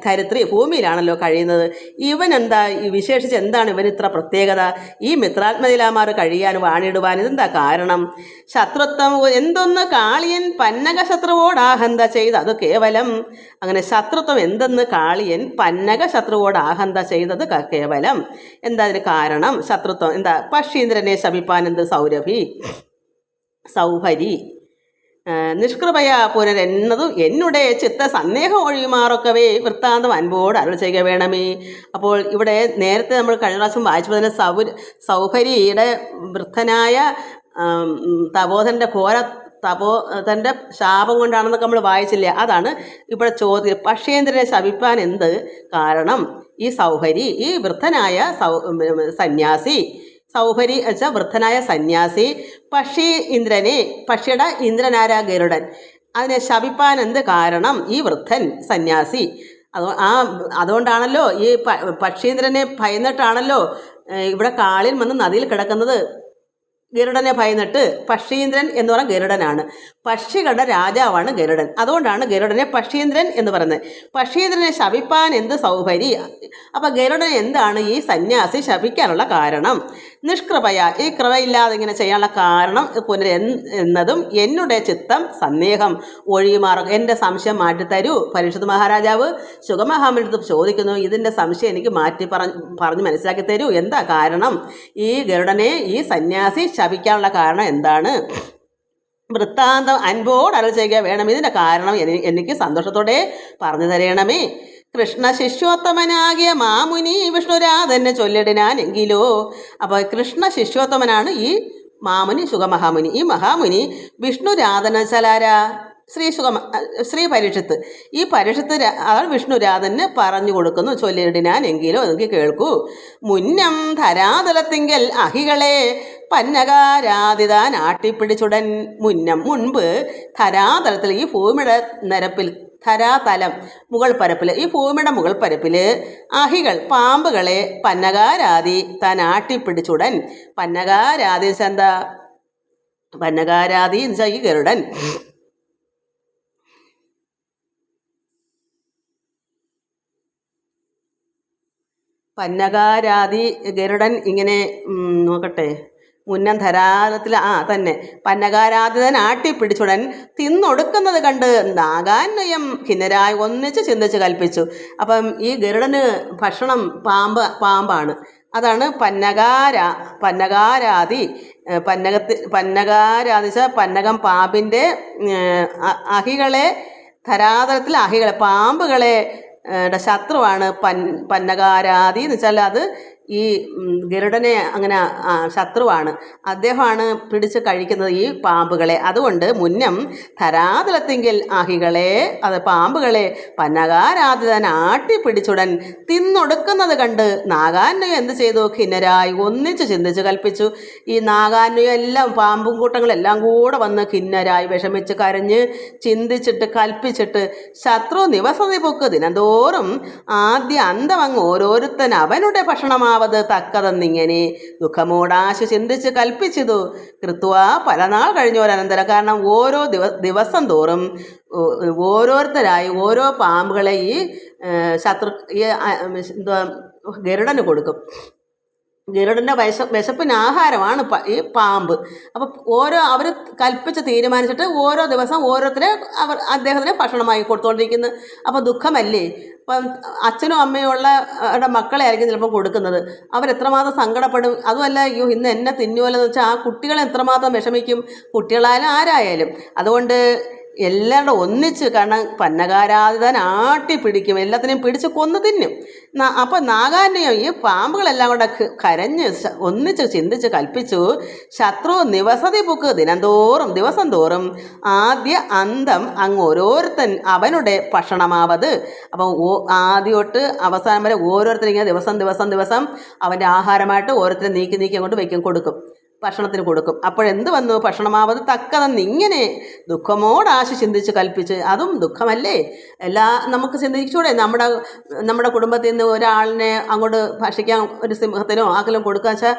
ധരിത്രി ഭൂമിയിലാണല്ലോ കഴിയുന്നത്. ഇവൻ എന്താ വിശേഷിച്ച് എന്താണ് ഇവൻ ഇത്ര പ്രത്യേകത? ഈ മിത്രാത്മനിലാമാർ കഴിയാൻ വാണിടുവാൻ ഇതെന്താ കാരണം? ശത്രുത്വം എന്തൊന്ന് കാളിയൻ പന്നക ശത്രുവോടാഹന്ത ചെയ്തത് കേവലം. അങ്ങനെ ശത്രുത്വം എന്തെന്ന് കാളിയൻ പന്നക ശത്രുവോടാഹന്ത ചെയ്തത് കേവലം. എന്താ അതിന് കാരണം? ശത്രുത്വം എന്താ? പക്ഷീന്ദ്രനെ ശപിപ്പാൻ എന്ത്? സൗഭരി നിഷ്കൃപയ പുനരെന്നതും എന്നുടെ ചിത്ത സന്ദേഹം ഒഴിയുമാറൊക്കവേ വൃത്താന്തം അൻപോട് അരുൾ ചെയ്യുക വേണമേ. അപ്പോൾ ഇവിടെ നേരത്തെ നമ്മൾ കഴിഞ്ഞ പ്രാവശ്യം വായിച്ചപ്പോൾ തന്നെ സൗഭരിയുടെ വൃദ്ധനായ തപോധൻ്റെ ശാപം കൊണ്ടാണെന്നൊക്കെ നമ്മൾ വായിച്ചില്ല. അതാണ് ഇവിടെ ചോദ്യം. പക്ഷേന്ദ്രനെ ശപിപ്പാൻ എന്ത് കാരണം? ഈ സൗഭരി, ഈ വൃദ്ധനായ സന്യാസി, സൗഭരി വെച്ചാൽ വൃദ്ധനായ സന്യാസി പക്ഷിയുടെ ഇന്ദ്രനാരാ ഗരുഡൻ, അതിനെ ശപിപ്പാൻ എന്ത് കാരണം? ഈ വൃദ്ധൻ സന്യാസി. അതുകൊണ്ടാണല്ലോ ഈ പക്ഷീന്ദ്രനെ ഭയന്നിട്ടാണല്ലോ ഇവിടെ കാളിൽ വന്ന് നദിയിൽ കിടക്കുന്നത്. ഗരുഡനെ ഭയന്നിട്ട്. പക്ഷീന്ദ്രൻ എന്ന് പറഞ്ഞാൽ ഗരുഡനാണ്. പക്ഷികളുടെ രാജാവാണ് ഗരുഡൻ. അതുകൊണ്ടാണ് ഗരുഡനെ പക്ഷീന്ദ്രൻ എന്ന് പറയുന്നത്. പക്ഷീന്ദ്രനെ ശപിപ്പാൻ എന്ത്? സൗഭരി. അപ്പം ഗരുഡനെ എന്താണ് ഈ സന്യാസി ശപിക്കാനുള്ള കാരണം? നിഷ്കൃപയ, ഈ കൃപയില്ലാതെ ഇങ്ങനെ ചെയ്യാനുള്ള കാരണം എന്നതും എന്നുടെ ചിത്തം സന്ദേഹം ഒഴിയുമാറും, എൻ്റെ സംശയം മാറ്റിത്തരൂ. പരീക്ഷിത് മഹാരാജാവ് ശുഗമഹാമുനിയുടെ ചോദിക്കുന്നു, ഇതിൻ്റെ സംശയം എനിക്ക് മാറ്റി പറഞ്ഞ് മനസ്സിലാക്കി തരൂ. എന്താ കാരണം? ഈ ഗരുഡനെ ഈ സന്യാസി ശപിക്കാനുള്ള കാരണം എന്താണ്? വൃത്താന്തം അൻപോട് അരുൾ ചെയ്യുക വേണം. ഇതിൻ്റെ കാരണം എനിക്ക് സന്തോഷത്തോടെ പറഞ്ഞു തരണമേ. കൃഷ്ണ ശിഷ്യോത്തമനാകിയ മാമുനി വിഷ്ണുരാധനെ ചൊല്ലിടിനാനെങ്കിലോ. അപ്പോൾ കൃഷ്ണ ശിഷ്യോത്തമനാണ് ഈ മാമുനി, ശുഗമഹാമുനി. ഈ മഹാമുനി വിഷ്ണുരാധന ചലാര ശ്രീ പരീക്ഷത്ത്. ഈ പരീക്ഷത്ത് വിഷ്ണുരാധന് പറഞ്ഞു കൊടുക്കുന്നു. ചൊല്ലിടിനാനെങ്കിലോ എനിക്ക് കേൾക്കൂ. മുന്നം ധരാതലത്തിങ്കൽ അഹികളെ പന്നകാരാധിതാൻ ആട്ടിപ്പിടിച്ചുടൻ. മുൻപ് ധരാതലത്തിൽ, ഈ ഭൂമിയുടെ നിരപ്പിൽ, ധരാതലം മുകൾ പരപ്പിൽ, ഈ ഭൂമിയുടെ മുകൾ പരപ്പിൽ അഹികൾ പാമ്പുകളെ പന്നകാരാധി താൻ ആട്ടിപ്പിടിച്ചുടൻ. പന്നകാരാധി എന്താ? പന്നകാരാധി എന്ന് വെച്ചാൽ ഈ ഗരുഡൻ. പന്നകാരാധി ഗരുഡൻ ഇങ്ങനെ നോക്കട്ടെ. മുന്നം ധരാതലത്തിൽ തന്നെ പന്നകാരാധിതൻ ആട്ടിപ്പിടിച്ചുടൻ തിന്നൊടുക്കുന്നത് കണ്ട് നാഗാന്വയം ഖിന്നരായി ഒന്നിച്ച് ചിന്തിച്ച് കൽപ്പിച്ചു. അപ്പം ഈ ഗരുഡന് ഭക്ഷണം പാമ്പാണ്. അതാണ് പന്നകാരാധി. പന്നകാരാധിച്ച പന്നകം പാമ്പിൻ്റെ അഹികളെ, ധരാതലത്തിൽ അഹികളെ പാമ്പുകളെ ശത്രുവാണ് പന്നകാരാധി എന്ന് വെച്ചാൽ അത് ഈ ഗരുഡനെ അങ്ങനെ ശത്രുവാണ്. അദ്ദേഹമാണ് പിടിച്ച് കഴിക്കുന്നത് ഈ പാമ്പുകളെ. അതുകൊണ്ട് മുന്നം ധരാതലത്തിങ്കിൽ അഹികളെ, അത് പാമ്പുകളെ പന്നകാരാധിതൻ ആട്ടിപ്പിടിച്ചുടൻ തിന്നൊടുക്കുന്നത് കണ്ട് നാഗാന്വയം എന്ത് ചെയ്തു? ഖിന്നരായി ഒന്നിച്ച് ചിന്തിച്ച് കൽപ്പിച്ചു. ഈ നാഗാന്വയം എല്ലാം, പാമ്പും കൂട്ടങ്ങളെല്ലാം കൂടെ വന്ന് ഖിന്നരായി വിഷമിച്ച് കരഞ്ഞ് ചിന്തിച്ചിട്ട് കൽപ്പിച്ചിട്ട് ശത്രു നിവസതി പൊക്ക് ദിനംതോറും ആദ്യ അന്തമങ്ങ് ഓരോരുത്തൻ അവനുടെ ഭക്ഷണമാവത് തക്കതെന്നിങ്ങനെ ദുഃഖമോടാശു ചിന്തിച്ച് കൽപ്പിച്ചതു കൃത്വ പല നാൾ കഴിഞ്ഞോരനന്തരം. കാരണം ഓരോ ദിവസം തോറും ഓരോരുത്തരായി ഓരോ പാമ്പുകളെ ഈ ഗരുഡന് കൊടുക്കും. ഗരുഡൻ്റെ വിശപ്പിന് ആഹാരമാണ് ഈ പാമ്പ്. അപ്പം അവർ കൽപ്പിച്ച് തീരുമാനിച്ചിട്ട് ഓരോ ദിവസം ഓരോരുത്തരെ അദ്ദേഹത്തിന് ഭക്ഷണമായി കൊടുത്തുകൊണ്ടിരിക്കുന്നത്. അപ്പോൾ ദുഃഖമല്ലേ. അപ്പം അച്ഛനും അമ്മയും ഉള്ള മക്കളെ ആയിരിക്കും ചിലപ്പോൾ കൊടുക്കുന്നത്. അവരെത്രമാത്രം സങ്കടപ്പെടും. അതുമല്ല, അയ്യോ ഇന്ന് എന്നെ തിന്നുമല്ലെന്ന് വെച്ചാൽ ആ കുട്ടികളെ എത്രമാത്രം വിഷമിക്കും, കുട്ടികളായാലും ആരായാലും. അതുകൊണ്ട് എല്ലാവരുടെ ഒന്നിച്ച്, കാരണം പന്നകാരാധിതൻ ആട്ടിപ്പിടിക്കും, എല്ലാത്തിനെയും പിടിച്ച് കൊന്നു തിന്നും. അപ്പം നാഗാന്വയം ഈ പാമ്പുകളെല്ലാം കൂടെ കരഞ്ഞ് ഒന്നിച്ച് ചിന്തിച്ച് കൽപ്പിച്ചു ശത്രു നിവസതി പൊക്ക് ദിവസം തോറും ആദ്യ അന്തം അങ്ങ് ഓരോരുത്തൻ അവനുടെ ഭക്ഷണമാവത്. അപ്പം ആദ്യം തൊട്ട് അവസാനം വരെ ഓരോരുത്തരിങ്ങനെ ദിവസം അവൻ്റെ ആഹാരമായിട്ട് ഓരോരുത്തരെ നീക്കി അങ്ങോട്ട് കൊടുക്കും. ഭക്ഷണത്തിന് കൊടുക്കും. അപ്പോഴെന്ത് വന്നു? ഭക്ഷണമാവത് തക്കതെന്ന് ഇങ്ങനെ ദുഃഖമോടാശ ചിന്തിച്ച് കൽപ്പിച്ച്. അതും ദുഃഖമല്ലേ? നമുക്ക് ചിന്തിച്ചൂടെ? നമ്മുടെ കുടുംബത്തിൽ നിന്ന് ഒരാളിനെ അങ്ങോട്ട് ഭക്ഷിക്കാൻ ഒരു സിംഹത്തിനോ ആക്കലും കൊടുക്കുക വെച്ചാൽ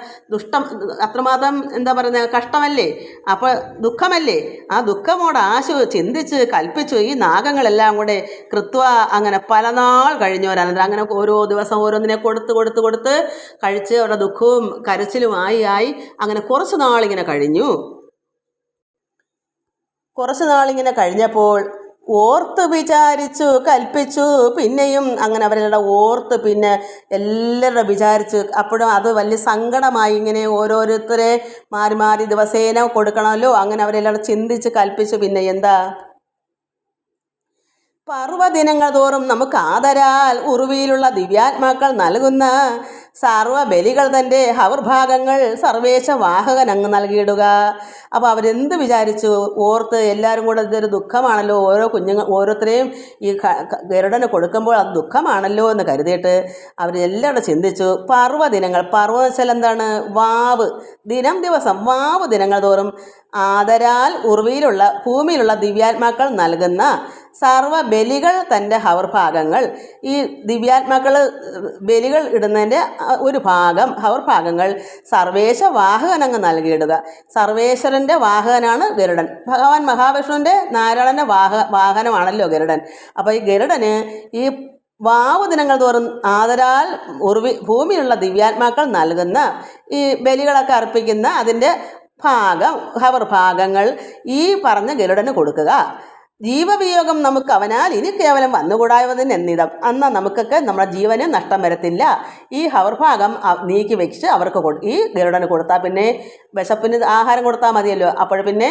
അത്രമാത്രം എന്താ പറയുന്നത്, കഷ്ടമല്ലേ? അപ്പോൾ ദുഃഖമല്ലേ? ആ ദുഃഖമോടാശ ചിന്തിച്ച് കൽപ്പിച്ചു. ഈ നാഗങ്ങളെല്ലാം കൂടെ കൃത്വ അങ്ങനെ പല നാൾ കഴിഞ്ഞവരാണ്. അങ്ങനെ ഓരോ ദിവസം ഓരോന്നിനെ കൊടുത്ത് കഴിച്ച് അവരുടെ ദുഃഖവും കരച്ചിലും ആയി അങ്ങനെ കുറച്ച് നാളിങ്ങനെ കഴിഞ്ഞു. കുറച്ച് നാളിങ്ങനെ കഴിഞ്ഞപ്പോൾ ഓർത്ത് വിചാരിച്ചു കൽപ്പിച്ചു. പിന്നെയും അങ്ങനെ അവരെല്ലാം ഓർത്ത് പിന്നെ എല്ലാവരുടെ വിചാരിച്ചു. അപ്പോഴും അത് വലിയ സങ്കടമായി. ഇങ്ങനെ ഓരോരുത്തരെ മാറി മാറി ദിവസേന കൊടുക്കണമല്ലോ. അങ്ങനെ അവരെല്ലാം ചിന്തിച്ച് കൽപ്പിച്ചു. പിന്നെ എന്താ? പർവ്വദിനങ്ങൾ തോറും നമുക്ക് ആദരാൽ ഉറുവിയിലുള്ള ദിവ്യാത്മാക്കൾ നൽകുന്ന സർവ്വബലികൾ തൻ്റെ ഹവർഭാഗങ്ങൾ സർവേശ വാഹകനങ്ങ് നൽകിയിടുക. അപ്പോൾ അവരെന്ത് വിചാരിച്ചു? ഓർത്ത് എല്ലാവരും കൂടെ ഇതൊരു ദുഃഖമാണല്ലോ, ഓരോരുത്തരെയും ഈ ഗരുഡന് കൊടുക്കുമ്പോൾ അത് ദുഃഖമാണല്ലോ എന്ന് കരുതിയിട്ട് അവരെല്ലാവരും ചിന്തിച്ചു. പർവ്വദിനങ്ങൾ, പർവ്വം വെച്ചാൽ എന്താണ്? വാവ്, ദിനം, ദിവസം. വാവ് ദിനങ്ങൾ തോറും ആദരാൽ ഉറുവിയിലുള്ള ഭൂമിയിലുള്ള ദിവ്യാത്മാക്കൾ നൽകുന്ന സർവ്വ ബലികൾ തൻ്റെ ഹവർഭാഗങ്ങൾ. ഈ ദിവ്യാത്മാക്കൾ ബലികൾ ഇടുന്നതിൻ്റെ ഒരു ഭാഗം, ഹവർഭാഗങ്ങൾ സർവേശ വാഹകനങ്ങ് നൽകിയിടുക. സർവേശ്വരൻ്റെ വാഹകനാണ് ഗരുഡൻ. ഭഗവാൻ മഹാവിഷ്ണുവിൻ്റെ നാരായണൻ്റെ വാഹനമാണല്ലോ ഗരുഡൻ. അപ്പോൾ ഈ ഗരുഡന് ഈ വാവു ദിനങ്ങൾ തോറും ആദരാൽ ഭൂമിയിലുള്ള ദിവ്യാത്മാക്കൾ നൽകുന്ന ഈ ബലികളൊക്കെ അർപ്പിക്കുന്ന അതിൻ്റെ ഹവർഭാഗങ്ങൾ ഈ പറഞ്ഞ ഗരുഡന് കൊടുക്കുക. ജീവവിയോഗം നമുക്ക് അവനാൽ ഇനി കേവലം വന്നുകൂടായതിനെന്നിതം. എന്നാൽ നമുക്കൊക്കെ നമ്മുടെ ജീവന് നഷ്ടം വരത്തില്ല. ഈ ഹവർഭാഗം നീക്കി വെച്ച് അവർക്ക് ഈ ഗരുഡന് കൊടുത്താൽ പിന്നെ വിശപ്പിന് ആഹാരം കൊടുത്താൽ മതിയല്ലോ. അപ്പോൾ പിന്നെ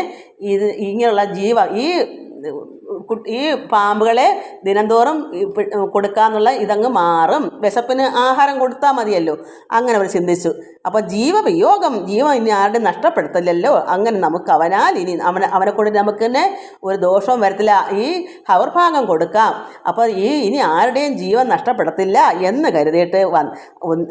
ഇങ്ങനെയുള്ള ഈ പാമ്പുകളെ ദിനംതോറും കൊടുക്കാന്നുള്ള ഇതങ്ങ് മാറും. വിശപ്പിന് ആഹാരം കൊടുത്താൽ മതിയല്ലോ. അങ്ങനെ അവർ ചിന്തിച്ചു. അപ്പോൾ ജീവൻ ഇനി ആരുടെയും നഷ്ടപ്പെടുത്തില്ലല്ലോ. അങ്ങനെ നമുക്ക് അവനാൽ ഇനി അവനെ കൊണ്ട് നമുക്ക് തന്നെ ഒരു ദോഷവും വരത്തില്ല. ഈ ഹവർഭാഗം കൊടുക്കാം. അപ്പോൾ ഇനി ആരുടെയും ജീവൻ നഷ്ടപ്പെടത്തില്ല എന്ന് കരുതിയിട്ട്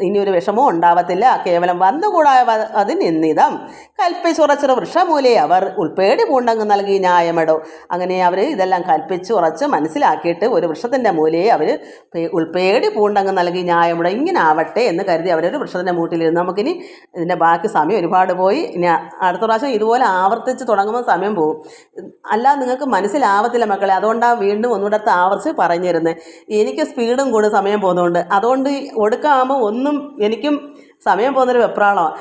ഇനി ഒരു വിഷമവും ഉണ്ടാവത്തില്ല. കേവലം വന്നുകൂടായ അതിനിന്നിതം കൽപ്പിച്ചുറച്ചൊരു വൃക്ഷമൂലയെ അവർ ഉൾപ്പേടി പൂണ്ടങ്ങ് നൽകി ന്യായമടോ. അങ്ങനെ അവർ ഇതെല്ലാം കൽപ്പിച്ചുറച്ച് മനസ്സിലാക്കിയിട്ട് ഒരു വൃക്ഷത്തിൻ്റെ മൂലയെ അവർ ഉൾപ്പേടി പൂണ്ടങ്ങ് നൽകി ന്യായമടോ. ഇങ്ങനെ ആവട്ടെ എന്ന് കരുതി അവരൊരു വൃക്ഷത്തിൻ്റെ മൂട്ടിലിരുന്ന്. നമുക്കിനി ഇതിൻ്റെ ബാക്കി സമയം ഒരുപാട് പോയി. ഇനി അടുത്ത പ്രാവശ്യം ഇതുപോലെ ആവർത്തിച്ച് തുടങ്ങുമ്പോൾ സമയം പോകും. അല്ലാതെ നിങ്ങൾക്ക് മനസ്സിലാവത്തില്ല മക്കളെ. അതുകൊണ്ടാണ് വീണ്ടും ഒന്നുകൂടെ ആവർത്തിച്ച് പറഞ്ഞു തരുന്നത്. എനിക്ക് സ്പീഡും കൂടി സമയം പോകുന്നതുകൊണ്ട്. അതുകൊണ്ട് ഒടുക്കാകുമ്പോൾ ഒന്നും എനിക്കും സമയം പോകുന്നൊരു വെപ്രാളമാണ്.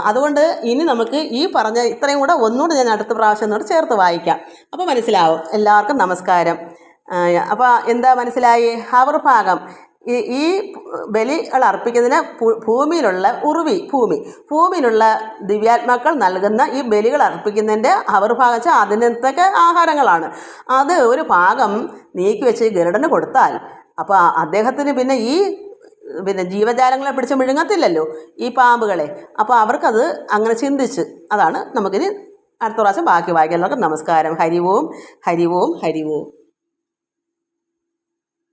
അതുകൊണ്ട് ഇനി നമുക്ക് ഈ പറഞ്ഞ ഇത്രയും കൂടെ ഒന്നുകൂടെ ഞാൻ അടുത്ത പ്രാവശ്യം ഒന്നുകൂടെ ചേർത്ത് വായിക്കാം. അപ്പോൾ മനസ്സിലാവും. എല്ലാവർക്കും നമസ്കാരം. അപ്പോൾ എന്താ മനസ്സിലായി? ഹവർഭാഗം ഈ ബലികൾ അർപ്പിക്കുന്നതിന് ഭൂമിയിലുള്ള ഭൂമിയിലുള്ള ദിവ്യാത്മാക്കൾ നൽകുന്ന ഈ ബലികൾ അർപ്പിക്കുന്നതിൻ്റെ ഹവർഭാഗം വെച്ചാൽ അതിനൊക്കെ ആഹാരങ്ങളാണ്. അത് ഒരു ഭാഗം നീക്കി വെച്ച് ഗരുഡന് കൊടുത്താൽ അപ്പോൾ അദ്ദേഹത്തിന് പിന്നെ ജീവജാലങ്ങളെ പിടിച്ച് വിഴുങ്ങത്തില്ലല്ലോ ഈ പാമ്പുകളെ. അപ്പോൾ അവർക്കത് അങ്ങനെ ചിന്തിച്ച്. അതാണ് നമുക്കിനി അടുത്ത പ്രാവശ്യം ബാക്കി വായിക്കാം. എല്ലാവർക്കും നമസ്കാരം. ഹരി ഓം ഹരി ഓം ഹരി ഓം.